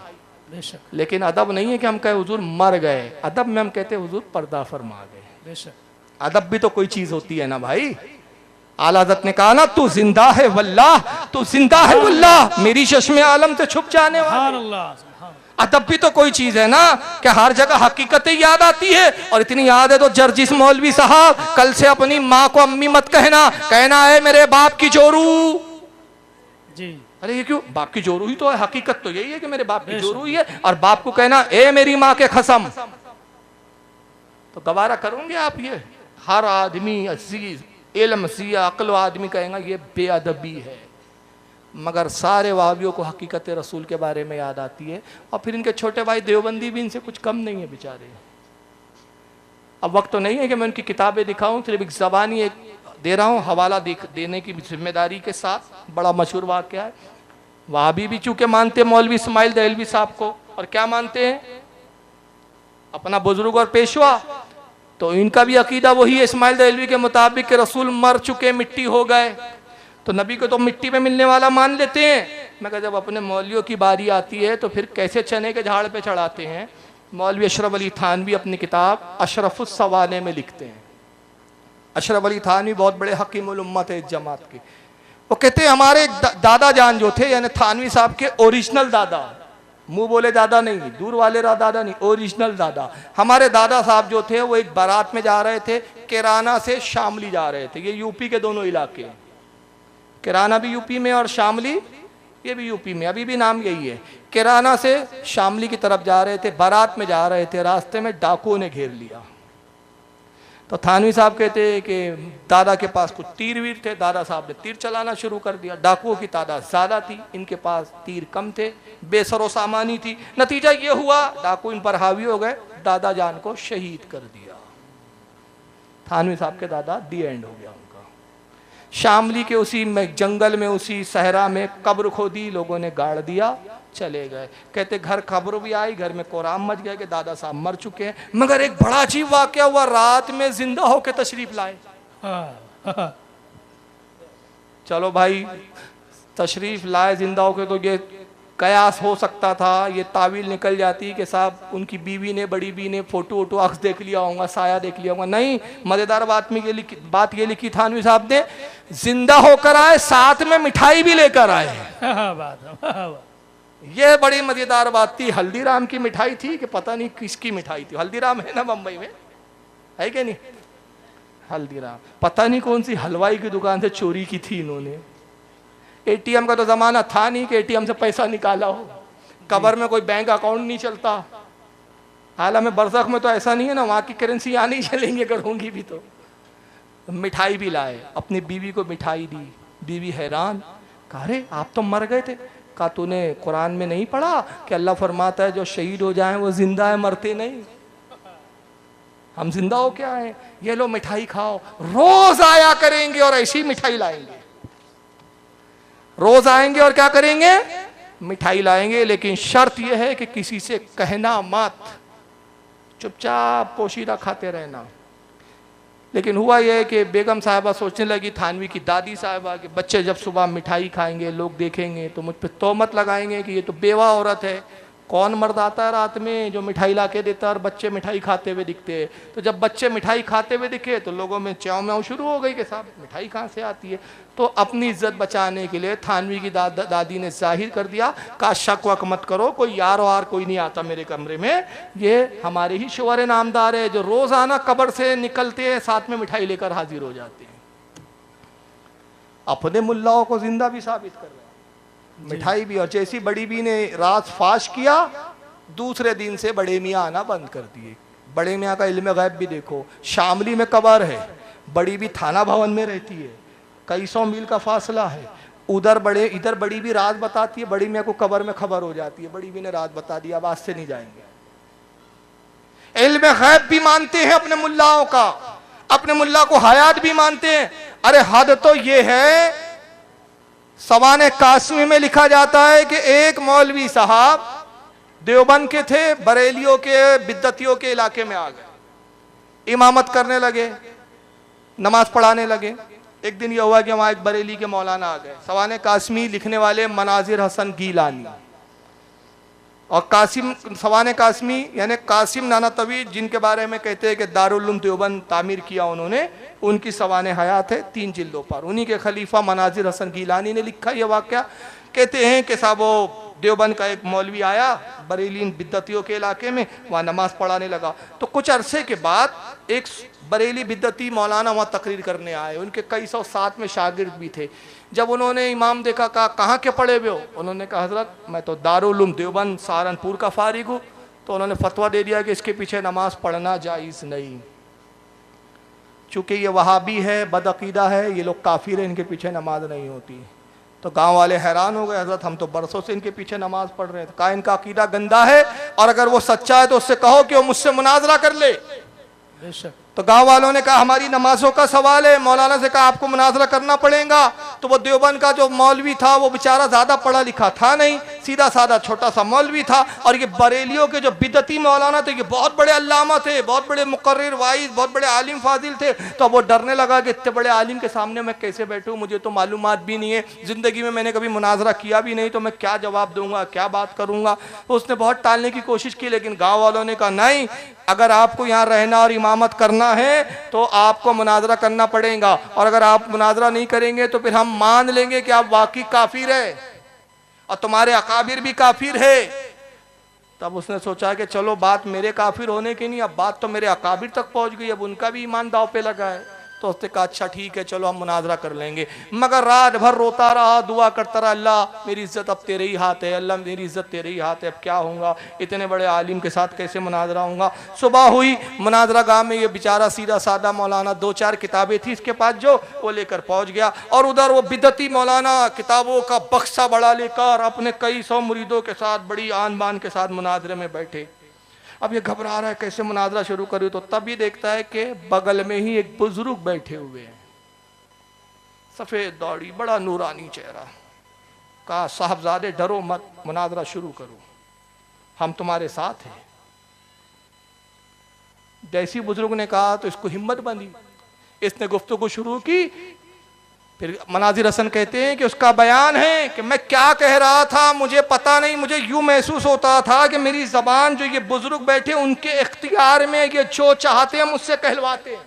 बेशक। लेकिन अदब नहीं है कि हम कहे हुजूर मर गए। अदब में हम कहते हुजूर पर्दा फरमा गए। बेशक। अदब भी तो कोई चीज होती है ना भाई। आला हज़रत ने कहा ना, तू जिंदा है वल्लाह, तू जिंदा है वल्लाह, मेरी चश्मे आलम से छुप जाने वाला। अदब भी तो कोई चीज है ना कि हर जगह हकीकतें याद आती है। और इतनी याद है तो जर्जिस मौलवी साहब कल से अपनी माँ को अम्मी मत कहना, कहना है मेरे बाप की जोरू। जी। अरे ये क्यों, बाप की जोरू ही तो है, हकीकत तो यही है कि मेरे बाप की जोरू ही है। और बाप को कहना ए मेरी माँ के कसम, तो गवारा करोगे आप? ये हर आदमी अजीज इल्म सिया अक्ल आदमी कहेगा ये बेअदबी है। मगर सारे वावियों को हकीकत रसूल के बारे में याद आती है। और फिर इनके छोटे भाई देवबंदी भी इनसे कुछ कम नहीं है बेचारे। अब वक्त तो नहीं है कि मैं उनकी किताबें दिखाऊं, सिर्फ एक ज़बानी एक दे रहा हूँ, हवाला देने की जिम्मेदारी के साथ। बड़ा मशहूर वाक़या है। वहाबी भी चूंकि मानते मौलवी इस्माइल दहलवी साहब को, और क्या मानते हैं, अपना बुजुर्ग और पेशवा। तो इनका भी अकीदा वही है इस्माइल दहलवी के मुताबिक कि रसूल मर चुके, मिट्टी हो गए, तो नबी को तो मिट्टी में मिलने वाला मान लेते हैं। मगर जब अपने मौलवियों की बारी आती है तो फिर कैसे चने के झाड़ पे चढ़ाते हैं। मौलवी अशरफ अली थानवी अपनी किताब अशरफुस सवाने में लिखते हैं। अशरफ अली थानवी बहुत बड़े हकीमुल उम्मत है इस जमात के। वो कहते हैं हमारे दादा जान जो थे, यानी थानवी साहब के ओरिजिनल दादा, मुंह बोले दादा नहीं, दूर वाले दादा नहीं, ओरिजिनल दादा। हमारे दादा साहब जो थे वो एक बारात में जा रहे थे, किराना से शामली जा रहे थे। ये यूपी के दोनों इलाके हैं, किराना भी यूपी में और शामली ये भी यूपी में, अभी भी नाम यही है। किराना से शामली की तरफ जा रहे थे, बारात में जा रहे थे, रास्ते में डाकुओं ने घेर लिया। तो थानवी साहब कहते हैं कि दादा के पास कुछ तीर वीर थे, दादा साहब ने तीर चलाना शुरू कर दिया। डाकुओं की तादाद ज़्यादा थी, इनके पास तीर कम थे, बेसरो सामानी थी। नतीजा ये हुआ डाकू इन पर हावी हो गए, दादा जान को शहीद कर दिया। थानवी साहब के दादा दी एंड हो गया उनका। शामली के उसी में जंगल में, उसी सहरा में कब्र खोदी, लोगों ने गाड़ दिया, चले गए। कहते घर खबर भी आई, घर में कोराम मच गया कि दादा साहब मर चुके हैं। मगर एक बड़ा अजीब वाकया हुआ, रात में जिंदा होकर तशरीफ लाए। चलो भाई तशरीफ लाए जिंदा होकर, तो ये कयास हो सकता था, ये तावील निकल जाती कि साहब उनकी बीवी ने, बड़ी बीवी ने फोटो वोटो अक्स देख लिया होगा, साया देख लिया होगा। नहीं, मजेदार बात ये लिखी थानवी साहब ने, जिंदा होकर आए, साथ में मिठाई भी लेकर आए। ये बड़ी मजेदार बात थी। हल्दीराम की मिठाई थी कि पता नहीं किसकी मिठाई थी। हल्दीराम है ना बम्बई में, है कि नहीं? हल्दीराम पता नहीं कौन सी हलवाई की दुकान से चोरी की थी इन्होंने। एटीएम का तो जमाना था नहीं कि एटीएम से पैसा निकाला हो। कबर में कोई बैंक अकाउंट नहीं चलता। हालांकि बरसख में तो ऐसा नहीं है ना, वहां की करेंसी यहाँ नहीं चलेंगे अगर होंगी भी तो। मिठाई भी लाए, अपनी बीवी को मिठाई दी। बीवी हैरान, कहा अरे आप तो मर गए थे। कहा तूने कुरान में नहीं पढ़ा कि अल्लाह फरमाता है जो शहीद हो जाएं वो जिंदा है, मरते नहीं। हम जिंदा हो क्या है? ये लो मिठाई खाओ। रोज आया करेंगे और ऐसी मिठाई लाएंगे। रोज आएंगे और क्या करेंगे? मिठाई लाएंगे। लेकिन शर्त यह है कि किसी से कहना मत, चुपचाप पोशीदा खाते रहना। लेकिन हुआ यह है कि बेगम साहिबा सोचने लगी, थानवी की दादी साहिबा, कि बच्चे जब सुबह मिठाई खाएंगे, लोग देखेंगे तो मुझ पर तोहमत लगाएंगे कि ये तो बेवा औरत है। कौन मर्द आता है रात में जो मिठाई ला के देता है और बच्चे मिठाई खाते हुए दिखते हैं? तो जब बच्चे मिठाई खाते हुए दिखे तो लोगों में च्याव म्याव शुरू हो गई कि साहब मिठाई कहाँ से आती है। तो अपनी इज्जत बचाने के लिए थानवी की दादी ने जाहिर कर दिया, का शक वक मत करो, कोई यार वार कोई नहीं आता मेरे कमरे में, ये हमारे ही शोहर नामदार है जो रोजाना कब्र से निकलते हैं, साथ में मिठाई लेकर हाजिर हो जाते हैं। अपने मुल्लाओं को जिंदा भी साबित कर रहे हैं, मिठाई भी। और जैसी बड़ी बी ने राज फाश किया, दूसरे दिन से बड़े मियाँ आना बंद कर दिए। बड़े मियाँ का इल्म गैब भी देखो। शामली में कब्र है, बड़ी बी थाना भवन में रहती है, कई सौ मील का फासला है। इधर बड़ी भी राज बताती है, बड़ी मियाँ को कब्र में खबर हो जाती है, बड़ी बी ने राज बता दिया, अब आज से नहीं जाएंगे। इल्म गैब भी मानते हैं अपने मुल्लाओं का, अपने मुल्ला को हयात भी मानते हैं। अरे हद तो ये है, सवाने कासमी में लिखा जाता है कि एक मौलवी साहब देवबंद के थे, बरेलियों के बिद्दतियों के इलाके में आ गए, इमामत करने लगे, नमाज पढ़ाने लगे। एक दिन यह हुआ कि वहां एक बरेली के मौलाना आ गए, सवाने कासमी लिखने वाले मनाजिर हसन गीलानी, और कासिम सवाने कासमी यानी कासिम नानातवी, जिनके बारे में कहते हैं कि दारुल उलूम देवबंद तामीर किया उन्होंने, उनकी सवाने हयात है 3 जिल्दों पर। उन्हीं के खलीफा मनाजिर हसन गीलानी ने लिखा यह वाक़या। कहते हैं कि साहब वो देवबंद का एक मौलवी आया बरेली बिद्दतियों के इलाके में, वहाँ नमाज पढ़ाने लगा। तो कुछ अरसे के बाद एक बरेली बिद्दती मौलाना वहाँ तकरीर करने आए, उनके कई सौ साथ में शागिर्द भी थे। जब उन्होंने इमाम देखा, कहा कहाँ के पढ़े हुए हो? उन्होंने कहा हजरत मैं तो दारुल उलूम देवबंद सहारनपुर का फारिग हूँ। तो उन्होंने फतवा दे दिया कि इसके पीछे नमाज पढ़ना जायज़ नहीं, चूँकि ये वहाबी है, बदअकीदा है, ये लोग काफिर हैं, इनके पीछे नमाज नहीं होती। तो गांव वाले हैरान हो गए, हजरत हम तो बरसों से इनके पीछे नमाज पढ़ रहे हैं। कहा इनका अकीदा गंदा है, और अगर वो सच्चा है तो उससे कहो कि वो मुझसे मुनाजरा कर ले। बेशक। तो गांव वालों ने कहा हमारी नमाजों का सवाल है। मौलाना से कहा आपको मुनाजरा करना पड़ेगा। तो वो देवबंद का जो मौलवी था वो बेचारा ज्यादा पढ़ा लिखा था नहीं, सीधा साधा छोटा सा मौलवी था। और ये बरेलियों के जो बिदती मौलाना थे, ये बहुत बड़े अल्लामा थे, बहुत बड़े मुकर्रिर वाइज, बहुत बड़े आलिम फाजिल थे। तो वो डरने लगा कि इतने बड़े आलिम के सामने मैं कैसे बैठूं, मुझे तो मालूमात भी नहीं है, जिंदगी में मैंने कभी मुनाजरा किया भी नहीं, तो मैं क्या जवाब दूंगा, क्या बात करूंगा। तो उसने बहुत टालने की कोशिश की, लेकिन गाँव वालों ने कहा नहीं, अगर आपको यहाँ रहना और इमामत करना है तो आपको मुनाजरा करना पड़ेगा, और अगर आप मुनाजरा नहीं करेंगे तो फिर हम मान लेंगे कि आप वाकई काफिर है और तुम्हारे अकाबिर भी काफिर है। तब उसने सोचा कि चलो बात मेरे काफिर होने की नहीं, अब बात तो मेरे अकाबिर तक पहुंच गई, अब उनका भी ईमान दाव पे लगा है। तो उसने कहा अच्छा ठीक है चलो हम मुनाजरा कर लेंगे। मगर रात भर रोता रहा, दुआ करता रहा, अल्लाह मेरी इज्जत अब तेरे ही हाथ है, अल्लाह मेरी इज्जत तेरे ही हाथ है, अब क्या होगा, इतने बड़े आलिम के साथ कैसे मुनाजरा होगा। सुबह हुई, मुनाजरा गाह में ये बेचारा सीधा सादा मौलाना 2-4 किताबें थी इसके पास जो वो लेकर पहुंच गया, और उधर वो बिदती मौलाना किताबों का बक्सा बड़ा लेकर अपने कई 100 मुरीदों के साथ बड़ी आन बान के साथ मुनाजरे में बैठे। अब ये घबरा रहा है कैसे मुनाजरा शुरू करूं, तो तब ये देखता है कि बगल में ही एक बुजुर्ग बैठे हुए हैं, सफेद दाढ़ी, बड़ा नूरानी चेहरा। कहा साहबजादे डरो मत, मुनाजरा शुरू करो, हम तुम्हारे साथ हैं। जैसी बुजुर्ग ने कहा तो इसको हिम्मत बंधी, इसने गुफ्तगू शुरू की। फिर मनाजिर हसन कहते हैं कि उसका बयान है कि मैं क्या कह रहा था मुझे पता नहीं, मुझे यूं महसूस होता था कि मेरी जबान जो ये बुजुर्ग बैठे उनके इख्तियार में, ये जो चाहते हैं मुझसे कहलवाते हैं।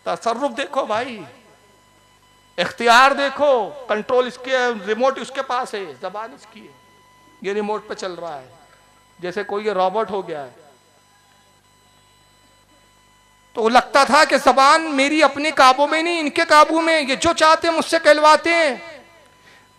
तसर्रुफ देखो भाई, इख्तियार देखो, कंट्रोल इसके, रिमोट उसके पास है, जबान इसकी है, ये रिमोट पे चल रहा है, जैसे कोई ये रॉबोट हो गया है। तो लगता था कि जबान मेरी अपने काबू में नहीं, इनके काबू में, ये जो चाहते हैं मुझसे कहलवाते हैं।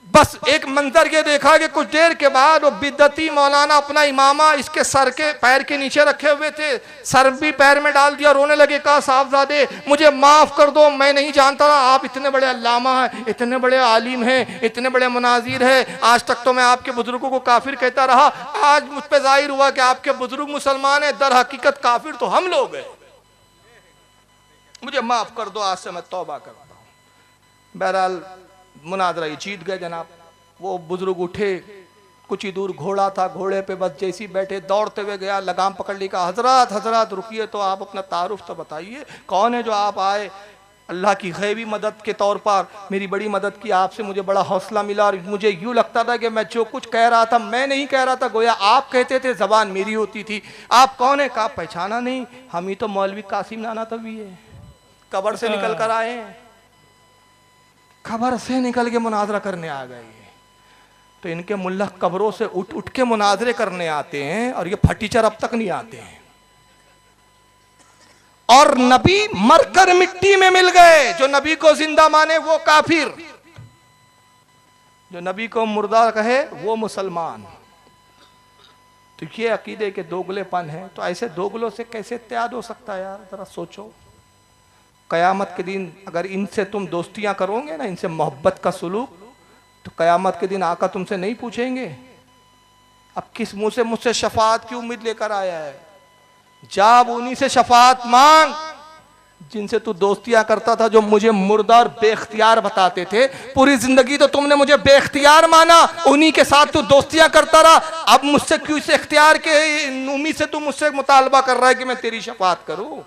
बस एक मंजर ये देखा कि कुछ देर के बाद वो बिद्दती मौलाना अपना इमामा इसके सर के पैर के नीचे रखे हुए थे, सर भी पैर में डाल दिया, रोने लगे। कहा साहबजादे मुझे माफ कर दो, मैं नहीं जानता था आप इतने बड़े अल्लामा हैं, इतने बड़े आलिम हैं, इतने बड़े मुनाजिर हैं, आज तक तो मैं आपके बुजुर्गों को काफिर कहता रहा, आज मुझ पर जाहिर हुआ कि आपके बुजुर्ग मुसलमान हैं, दर हकीकत काफिर तो हम लोग हैं, मुझे माफ कर दो, आज से मैं तौबा करता हूं। बहरहाल मुनाजरा ये जीत गए जनाब। वो बुजुर्ग उठे, कुछ ही दूर घोड़ा था, घोड़े पे बस जैसी बैठे दौड़ते हुए गया, लगाम पकड़ ली, कहा हजरत हजरत रुकिए तो आप अपना तारुफ तो बताइए, कौन है जो आप आए। अल्लाह की गैबी मदद के तौर पर मेरी बड़ी मदद की आपसे, मुझे बड़ा हौसला मिला, और मुझे यूँ लगता था कि मैं जो कुछ कह रहा था मैं नहीं कह रहा था, गोया आप कहते थे, जबान मेरी होती थी। आप कौन है? कहा पहचाना नहीं, हम ही तो मौलवी कासिम नाना तभी है, कब्र से निकल कर आए हैं, कब्र से निकल के मुनाजरा करने आ गए। तो इनके मुल्ला कब्रों से उठ उठ के मुनाजरे करने आते हैं, और ये फटीचर अब तक नहीं आते हैं। और नबी मरकर मिट्टी में मिल गए, जो नबी को जिंदा माने वो काफिर, जो नबी को मुर्दा कहे वो मुसलमान। तो ये अकीदे के दोगलेपन है। तो ऐसे दोगलों से कैसे इत्याद हो सकता है यार, जरा सोचो। कयामत के दिन अगर इनसे तुम दोस्तियां करोगे ना, इनसे मोहब्बत का सुलूक, तो कयामत के दिन आका तुमसे नहीं पूछेंगे अब किस मुंह से मुझसे शफाअत की उम्मीद लेकर आया है। जब उन्हीं से शफाअत मांग जिनसे तू दोस्तियां करता था, जो मुझे मुर्दा और बेख्तियार बताते थे। पूरी जिंदगी तो तुमने मुझे बेख्तियार माना, उन्हीं के साथ तू दोस्तियां करता रहा, अब मुझसे क्यों इस इख्तियार के उम्मीद से तू मुझसे मुतालबा कर रहा है कि मैं तेरी शफाअत करूं?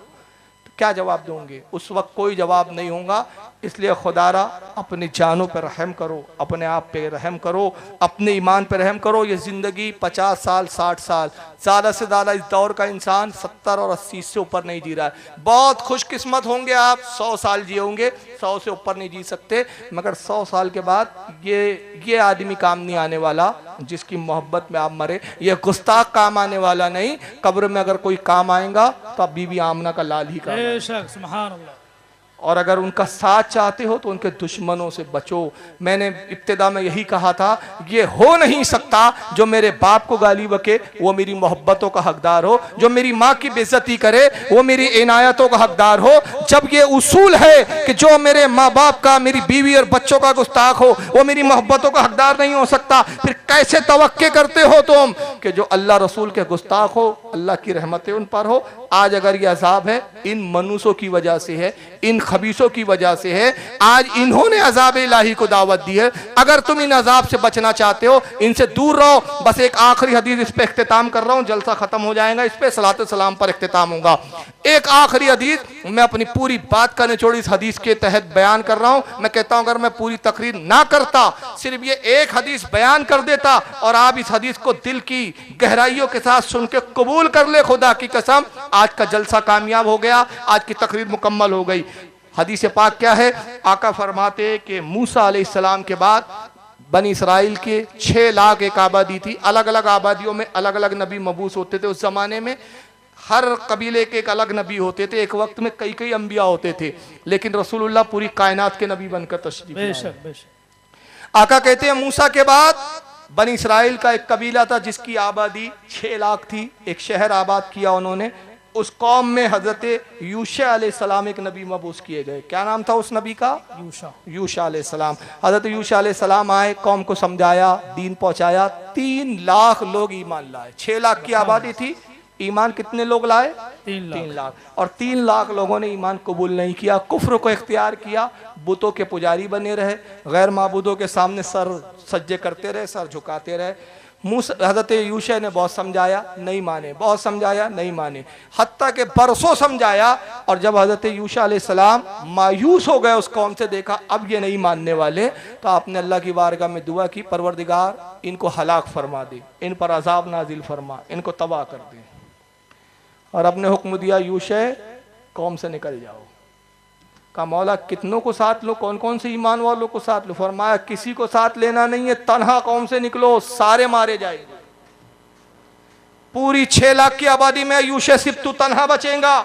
क्या जवाब दोगे? उस वक्त कोई जवाब नहीं होगा। इसलिए खुदारा अपनी जानों पर रहम करो, अपने आप पे रहम करो, अपने ईमान पे रहम करो। ये ज़िंदगी 50 साल 60 साल, ज़्यादा से ज़्यादा इस दौर का इंसान 70 और 80 से ऊपर नहीं जी रहा है। बहुत खुशकिस्मत होंगे आप, 100 साल जिए होंगे, 100 से ऊपर नहीं जी सकते। मगर 100 साल के बाद ये आदमी काम नहीं आने वाला जिसकी मोहब्बत में आप मरे। ये गुस्ताख काम आने वाला नहीं। कब्र में अगर कोई काम आएगा तो अब बीबी आमना का लाल ही काम। सुभान अल्लाह। और अगर उनका साथ चाहते हो तो उनके दुश्मनों से बचो। मैंने इब्तिदा में यही कहा था, ये हो नहीं सकता जो मेरे बाप को गाली बके वो मेरी मोहब्बतों का हकदार हो, जो मेरी माँ की बेइज्जती करे वो मेरी इनायतों का हकदार हो। जब ये उसूल है कि जो मेरे माँ बाप का, मेरी बीवी और बच्चों का गुस्ताख हो वो मेरी मोहब्बतों का हकदार नहीं हो सकता, फिर कैसे तवक्के करते हो तुम कि जो अल्लाह रसूल के गुस्ताख हो, अल्लाह की रहमतें उन पर हो। आज अगर ये अजाब है इन मनूसों की वजह से है, इन खबीसों की वजह से है। आज इन्होंने अजाब इलाही को दावत दी है। अगर तुम इन अजाब से बचना चाहते हो, इनसे दूर रहो। बस एक आखिरी हदीस इस पे इख्तिताम कर रहा हूँ, जलसा खत्म हो जाएगा, इस पे सलात सलाम पर इख्तिताम होगा। एक आखिरी हदीस, मैं अपनी पूरी बात का निचोड़ इस हदीस के तहत बयान कर रहा हूँ। मैं कहता हूँ अगर मैं पूरी तकरीर ना करता, सिर्फ ये एक हदीस बयान कर देता और आप इस हदीस को दिल की गहराइयों के साथ सुन के कबूल कर ले, खुदा की कसम आज का जलसा कामयाब हो गया, आज की तकरीर मुकम्मल हो गई। हदीस पाक क्या है? आका फरमाते कि मूसा अलैहिस्सलाम के बाद बनी इसराइल के 6 लाख एक आबादी थी। अलग अलग आबादियों में अलग अलग नबी मबूस होते थे। उस जमाने में हर कबीले के एक अलग नबी होते थे। एक वक्त में कई कई अंबिया होते थे, लेकिन रसूलुल्लाह पूरी कायनात के नबी बनकर तशरीफ लाए। बेशक बेशक। आका कहते हैं मूसा के बाद बनी इसराइल का एक कबीला था जिसकी आबादी 6 लाख थी। एक शहर आबाद किया उन्होंने। उस कौम में हजरत यूशा अलैहिस्सलाम एक नबी मबूस किए गए। क्या नाम था उस नबी का? यूशा अलैहिस्सलाम। हजरत यूशा अलैहिस्सलाम आए, कौम को समझाया, दीन पहुंचाया। 3 लाख लोग ईमान लाए। 6 लाख की आबादी थी, ईमान कितने लोग लाए? 3 लाख। और 3 लाख लोगों ने ईमान कबूल नहीं किया, कुफ्र को इख्तियार किया, बुतों के पुजारी बने रहे, गैर माबूदों के सामने सर सज्जे करते रहे, सर झुकाते रहे। हज़रत यूशा ने बहुत समझाया, नहीं माने, बहुत समझाया, नहीं माने, हत्ता के बरसों समझाया। और जब हज़रत यूशा अलैहिस्सलाम मायूस हो गए उस कौम से, देखा अब ये नहीं मानने वाले, तो आपने अल्लाह की बारगाह में दुआ की, परवरदिगार इनको हलाक फरमा दे, इन पर अजाब नाजिल फरमा, इनको तबाह कर दे। और अपने हुक्म दिया, यूशा कौम से निकल जाओ। कहा मौला कितनों को साथ लो, कौन कौन से ईमान वालों को साथ लो? फरमाया किसी को साथ लेना नहीं है, तन्हा कौम से निकलो, सारे मारे जाएंगे। पूरी 6 लाख की आबादी में यूशा सिर्फ तू तन्हा बचेगा।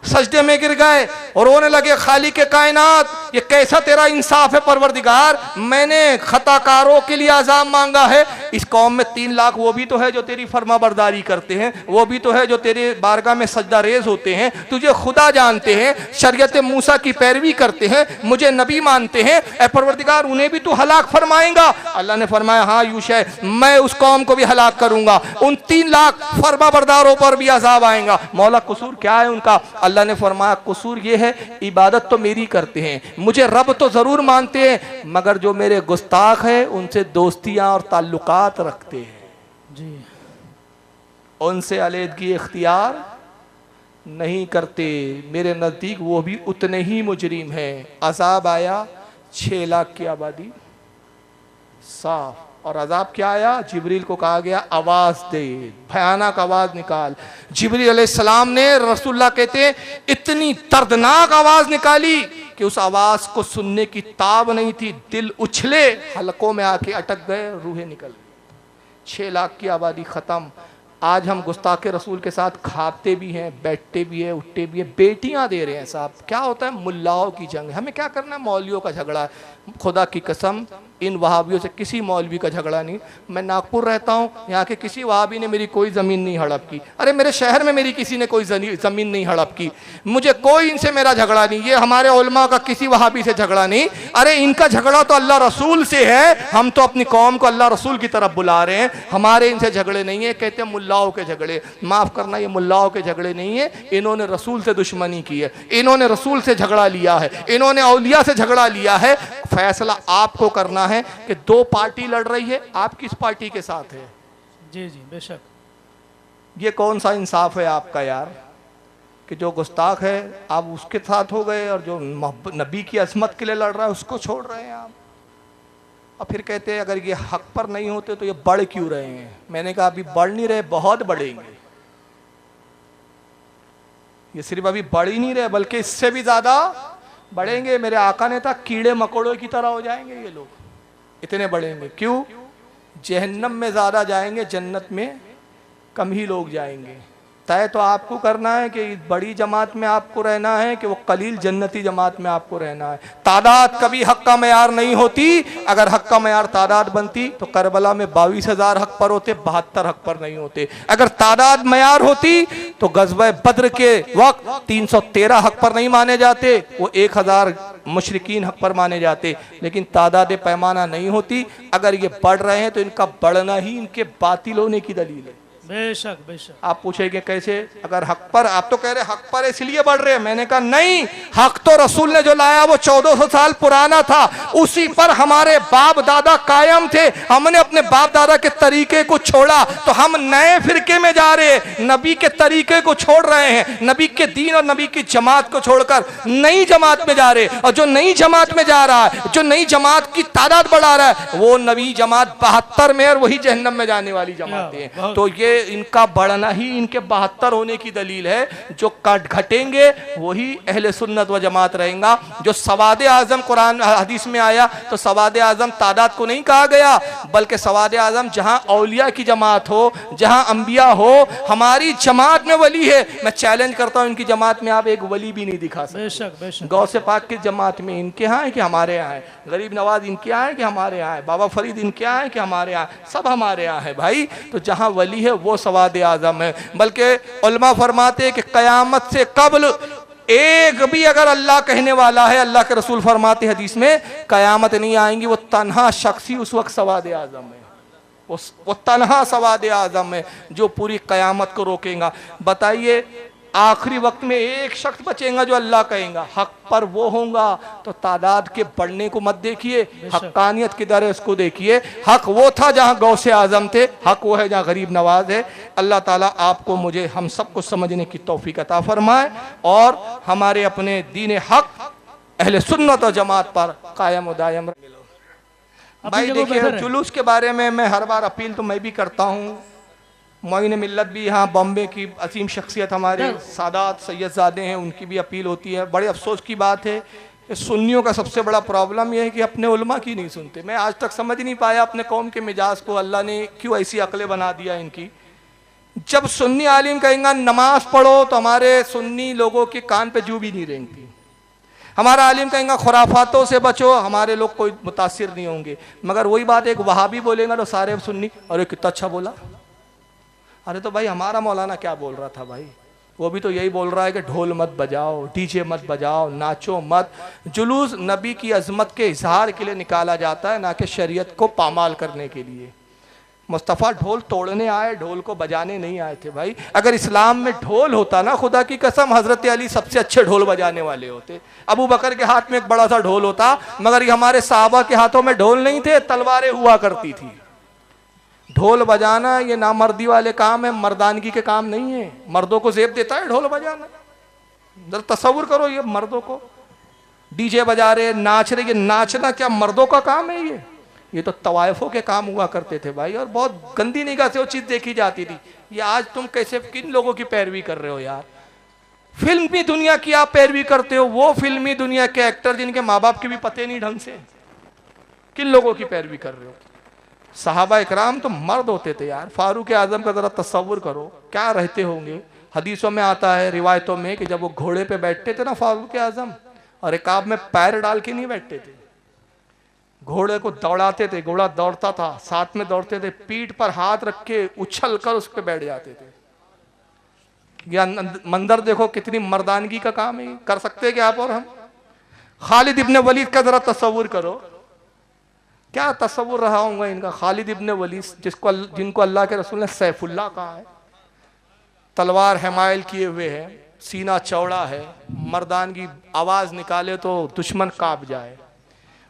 सजदे में गिर गए और रोने लगे, खाली के कायनात, ये कैसा तेरा इंसाफ है परवरदिगार, मैंने खताकारों के लिए अजाब मांगा है, इस कौम में 3 लाख वो भी तो है जो तेरी फर्मा बरदारी करते हैं, वो भी तो है जो तेरे बारगाह में सजदा रेज होते हैं, तुझे खुदा जानते हैं, शरीयत मूसा की पैरवी करते हैं, मुझे नबी मानते हैं, ऐ परवरदिगार उन्हें भी तू हलाक फरमाएंगा? अल्लाह ने फरमाया हाँ यूशा, मैं उस कौम को भी हलाक करूंगा, उन 3 लाख फर्मा बरदारों पर भी अजाब आएगा। मौला कसूर क्या है उनका? अल्लाह ने फरमाया कसूर ये है, इबादत तो मेरी करते हैं, मुझे रब तो जरूर मानते हैं, मगर जो मेरे गुस्ताख है उनसे दोस्तियां और ताल्लुकात रखते हैं जी, उनसे अलहदगी इख्तियार नहीं करते। मेरे नजदीक वो भी उतने ही मुजरिम हैं। अजाब आया, 6 लाख की आबादी साफ। और अजाब क्या आया? जिब्रील को कहा गया आवाज दे, भयानक आवाज निकाल। जिब्रील अलैहिस्सलाम ने, रसूलुल्लाह कहते हैं, इतनी दर्दनाक आवाज निकाली कि उस आवाज को सुनने की ताब नहीं थी, दिल उछले, हलकों में आके अटक गए, रूहें निकल गई। 6 लाख की आबादी खत्म। आज हम गुस्ताखे रसूल के साथ खाते भी हैं, बैठते भी हैं, उठते भी हैं, बेटियां दे रहे हैं। साहब क्या होता है? मुल्लाओं की जंग। हमें क्या करना है? मौलवियों का झगड़ा है। खुदा की कसम इन वहाबियों से किसी मौलवी का झगड़ा नहीं। मैं नागपुर रहता हूँ, यहाँ के किसी वहाबी ने मेरी कोई ज़मीन नहीं हड़प की। अरे मेरे शहर में मेरी किसी ने कोई ज़मीन नहीं हड़प की, मुझे कोई इनसे मेरा झगड़ा नहीं। ये हमारे उलमा का किसी वहाबी से झगड़ा नहीं। अरे इनका झगड़ा तो अल्लाह रसूल से है, हम तो अपनी कौम को अल्लाह रसूल की तरफ बुला रहे हैं, हमारे इनसे झगड़े नहीं है। कहते हैं मुल्लाओं के झगड़े। माफ़ करना, ये मुल्लाओं के झगड़े नहीं है, इन्होंने रसूल से दुश्मनी की है, इन्होंने रसूल से झगड़ा लिया है, इन्होंने औलिया से झगड़ा लिया है। फैसला आपको करना है कि 2 पार्टी लड़ रही है, आप किस पार्टी के साथ है? जी जी बेशक। ये कौन सा इंसाफ है आपका यार, कि जो गुस्ताख है आप उसके साथ हो गए और जो नबी की अजमत के लिए लड़ रहा है उसको छोड़ रहे हैं आप। और फिर कहते हैं अगर ये हक पर नहीं होते तो ये बढ़ क्यों रहे हैं? मैंने कहा अभी बढ़ नहीं रहे, बहुत बढ़ेंगे। ये सिर्फ अभी बढ़ ही नहीं रहे बल्कि इससे भी ज्यादा बढ़ेंगे। मेरे आका ने था कीड़े मकोड़ों की तरह हो जाएंगे ये लोग, इतने बढ़ेंगे। क्यों? जहन्नम में ज्यादा जाएंगे, जन्नत में कम ही लोग जाएंगे। तय तो आपको करना है कि बड़ी जमात में आपको रहना है कि वो कलील जन्नती जमात में आपको रहना है। तादाद कभी हक का मयार नहीं होती। अगर हक का मयार तादाद बनती तो करबला में 22,000 हक पर होते, 72 हक पर नहीं होते। अगर तादाद मयार होती तो गज़वा बद्र के वक्त 313 हक पर नहीं माने जाते, वो 1000 मुशरिकीन हक पर माने जाते। लेकिन तादाद पैमाना नहीं होती। अगर ये बढ़ रहे हैं तो इनका बढ़ना ही इनके बातिल होने की दलील है। बेशक बेशक। आप पूछेंगे कैसे? अगर हक पर, आप तो कह रहे हक पर इसलिए बढ़ रहे हैं। मैंने कहा नहीं, हक तो रसूल ने जो लाया वो 1400 साल पुराना था, उसी पर हमारे बाप दादा कायम थे। हमने अपने बाप दादा के तरीके को छोड़ा तो हम नए फिरके में जा रहे हैं, नबी के तरीके को छोड़ रहे हैं, नबी के दीन और नबी की जमात को छोड़कर नई जमात में जा रहे हैं। और जो नई जमात में जा रहा है, जो नई जमात की तादाद बढ़ा रहा है, वो नबी जमात 72 में और वही जहन्नम में जाने वाली जमातें हैं। तो ये इनका बढ़ना ही इनके 72 होने की दलील है। जो घटेंगे वही अहले सुन्नत व जमात रहेगा। जो सवाद आजम कुरान हदीस में आया तो सवाद आजम तादाद को नहीं कहा गया, बल्कि सवाद आजम जहां औलिया की जमात हो, जहां अंबिया हो। हमारी जमात में वली है, मैं चैलेंज करता हूं इनकी जमात में आप एक वली भी नहीं दिखा सकते। बेशक बेशक। गौसे पाक की जमात में इनके यहाँ है कि हमारे यहाँ है, गरीब नवाज इनके यहाँ है कि हमारे यहाँ है, बाबा फरीद इनके यहाँ है कि हमारे यहाँ, सब हमारे यहाँ है भाई। तो जहाँ वली है वो सवाद आजम है। बल्कि उलमा फरमाते कि कयामत से कबल एक भी अगर अल्लाह कहने वाला है, अल्लाह के रसूल फरमाते हदीस में कयामत नहीं आएंगी, वो तन्हा शख्स ही उस वक्त सवाद आजम है। वो तन्हा सवाद आजम है जो पूरी कयामत को रोकेगा। बताइए आखिरी वक्त में एक शख्स बचेगा जो अल्लाह कहेगा, हक पर वो होगा। तो तादाद के बढ़ने को मत देखिए, हक्कानियत किधर है उसको देखिए। हक वो था जहाँ गौसे आजम थे, हक वो है जहाँ गरीब नवाज है। अल्लाह ताला आपको मुझे हम सबको समझने की तौफीक अता फरमाए और हमारे अपने दीन हक अहले सुन्नत और जमात पर कायम व दायम। भाई देखिए जुलूस के बारे में मैं हर बार अपील तो मैं भी करता हूँ। मोइन मिल्लत भी यहाँ बॉम्बे की असीम शख्सियत हमारे सादात सैयदजादे हैं, उनकी भी अपील होती है। बड़े अफसोस की बात है कि सुन्नियों का सबसे बड़ा प्रॉब्लम यह है कि अपने उलमा की नहीं सुनते। मैं आज तक समझ नहीं पाया अपने कौम के मिजाज को अल्लाह ने क्यों ऐसी अकलें बना दिया इनकी। जब सुन्नी आलिम कहेंगे नमाज पढ़ो तो हमारे सुन्नी लोगों के कान पे जू भी नहीं रेंगती। हमारा आलिम कहेंगे खुराफातों से बचो, हमारे लोग कोई मुतासिर नहीं होंगे। मगर वही बात एक वहाबी बोलेगा तो सारे सुन्नी अरे कितना अच्छा बोला। अरे तो भाई हमारा मौलाना क्या बोल रहा था भाई, वो भी तो यही बोल रहा है कि ढोल मत बजाओ, डीजे मत बजाओ, नाचो मत। जुलूस नबी की अजमत के इजहार के लिए निकाला जाता है, ना कि शरीयत को पामाल करने के लिए। मुस्तफ़ा ढोल तोड़ने आए, ढोल को बजाने नहीं आए थे भाई। अगर इस्लाम में ढोल होता ना, खुदा की कसम हजरत अली सबसे अच्छे ढोल बजाने वाले होते। अबू बकर के हाथ में एक बड़ा सा ढोल होता, मगर ये हमारे साहबा के हाथों में ढोल नहीं थे, तलवारें हुआ करती थी। ढोल बजाना ये नामर्दी वाले काम है, मर्दानगी के काम नहीं है। मर्दों को जेब देता है ढोल बजाना। जरा तसव्वुर करो, ये मर्दों को डीजे बजा रहे, नाच रहे, ये नाचना क्या मर्दों का काम है? ये तो तवायफों के काम हुआ करते थे भाई, और बहुत गंदी निगाह से वो चीज देखी जाती थी। ये आज तुम कैसे किन लोगों की पैरवी कर रहे हो यार? फिल्मी दुनिया की आप पैरवी करते हो, वो फिल्मी दुनिया के एक्टर जिनके माँ बाप के भी पते नहीं ढंग से, किन लोगों की पैरवी कर रहे हो? सहाबा इकराम तो मर्द होते थे यार। फारूक आजम का जरा तस्वुर करो क्या रहते होंगे। हदीसों में आता है, रिवायतों में, कि जब वो घोड़े पे बैठते थे ना फारूक आजम, और रिकाब में पैर डाल के नहीं बैठते थे, घोड़े को दौड़ाते थे, घोड़ा दौड़ता था, साथ में दौड़ते थे, पीठ पर हाथ रख के उछल कर उस पर बैठ जाते थे। या मंदिर देखो कितनी मर्दानगी का काम है, कर सकते हैं क्या आप और हम? खालिद इब्ने वलीद का जरा तस्वुर करो, क्या तस्वुर रहा होगा इनका। खालिद इब्ने वलीद जिनको अल्लाह के रसूल ने सैफुल्लाह कहा है, तलवार हमायल किए हुए है, सीना चौड़ा है, मर्दानगी, आवाज निकाले तो दुश्मन कांप जाए।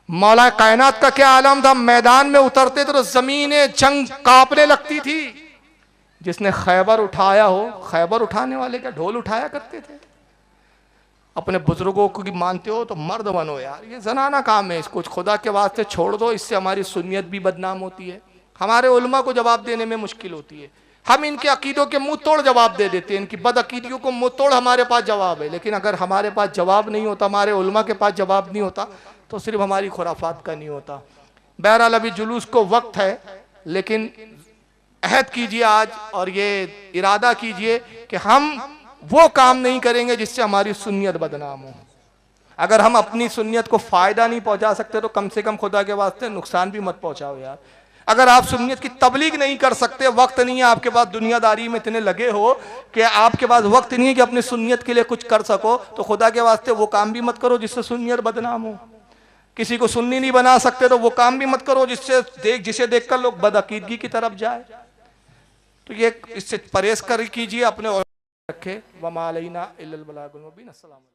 मौला कायनात का क्या आलम था, मैदान में उतरते थे तो जमीनें जंग कांपने लगती थी। जिसने खैबर उठाया हो, खैबर उठाने वाले क्या ढोल उठाया करते थे? अपने बुजुर्गों को मानते हो तो मर्द बनो यार, ये जनाना काम है, इसको खुदा के वास्ते छोड़ दो। इससे हमारी सुन्नियत भी बदनाम होती है, हमारे उलमा को जवाब देने में मुश्किल होती है। हम इनके अकीदों के मुंह तोड़ जवाब दे देते हैं, इनकी बदअकीदियों को मुंह तोड़ हमारे पास जवाब है। लेकिन अगर हमारे पास जवाब नहीं होता, हमारे उलमा के पास जवाब नहीं होता, तो सिर्फ हमारी खुराफात का नहीं होता। बहरहाल अभी जुलूस को वक्त है, लेकिन अहद कीजिए आज और ये इरादा कीजिए कि हम वो काम नहीं करेंगे जिससे हमारी सुन्नियत बदनाम हो। अगर हम अपनी सुन्नियत को फायदा नहीं पहुंचा सकते तो कम से कम खुदा के वास्ते नुकसान भी मत पहुंचाओ यार। अगर आप सुन्नियत की तबलीग नहीं कर सकते, वक्त नहीं है आपके पास, दुनियादारी में इतने लगे हो कि आपके पास वक्त नहीं है कि अपनी सुन्नियत के लिए कुछ कर सको, तो खुदा के वास्ते वो काम भी मत करो जिससे सुन्नियत बदनाम हो। किसी को सुन्नी नहीं बना सकते तो वो काम भी मत करो जिसे देखकर लोग बदअकीदगी की तरफ जाए। तो ये इससे परहेज कर कीजिए, अपने रखे। वमा अलैना इल्लल बलागुल मुबीन। अस्सलाम।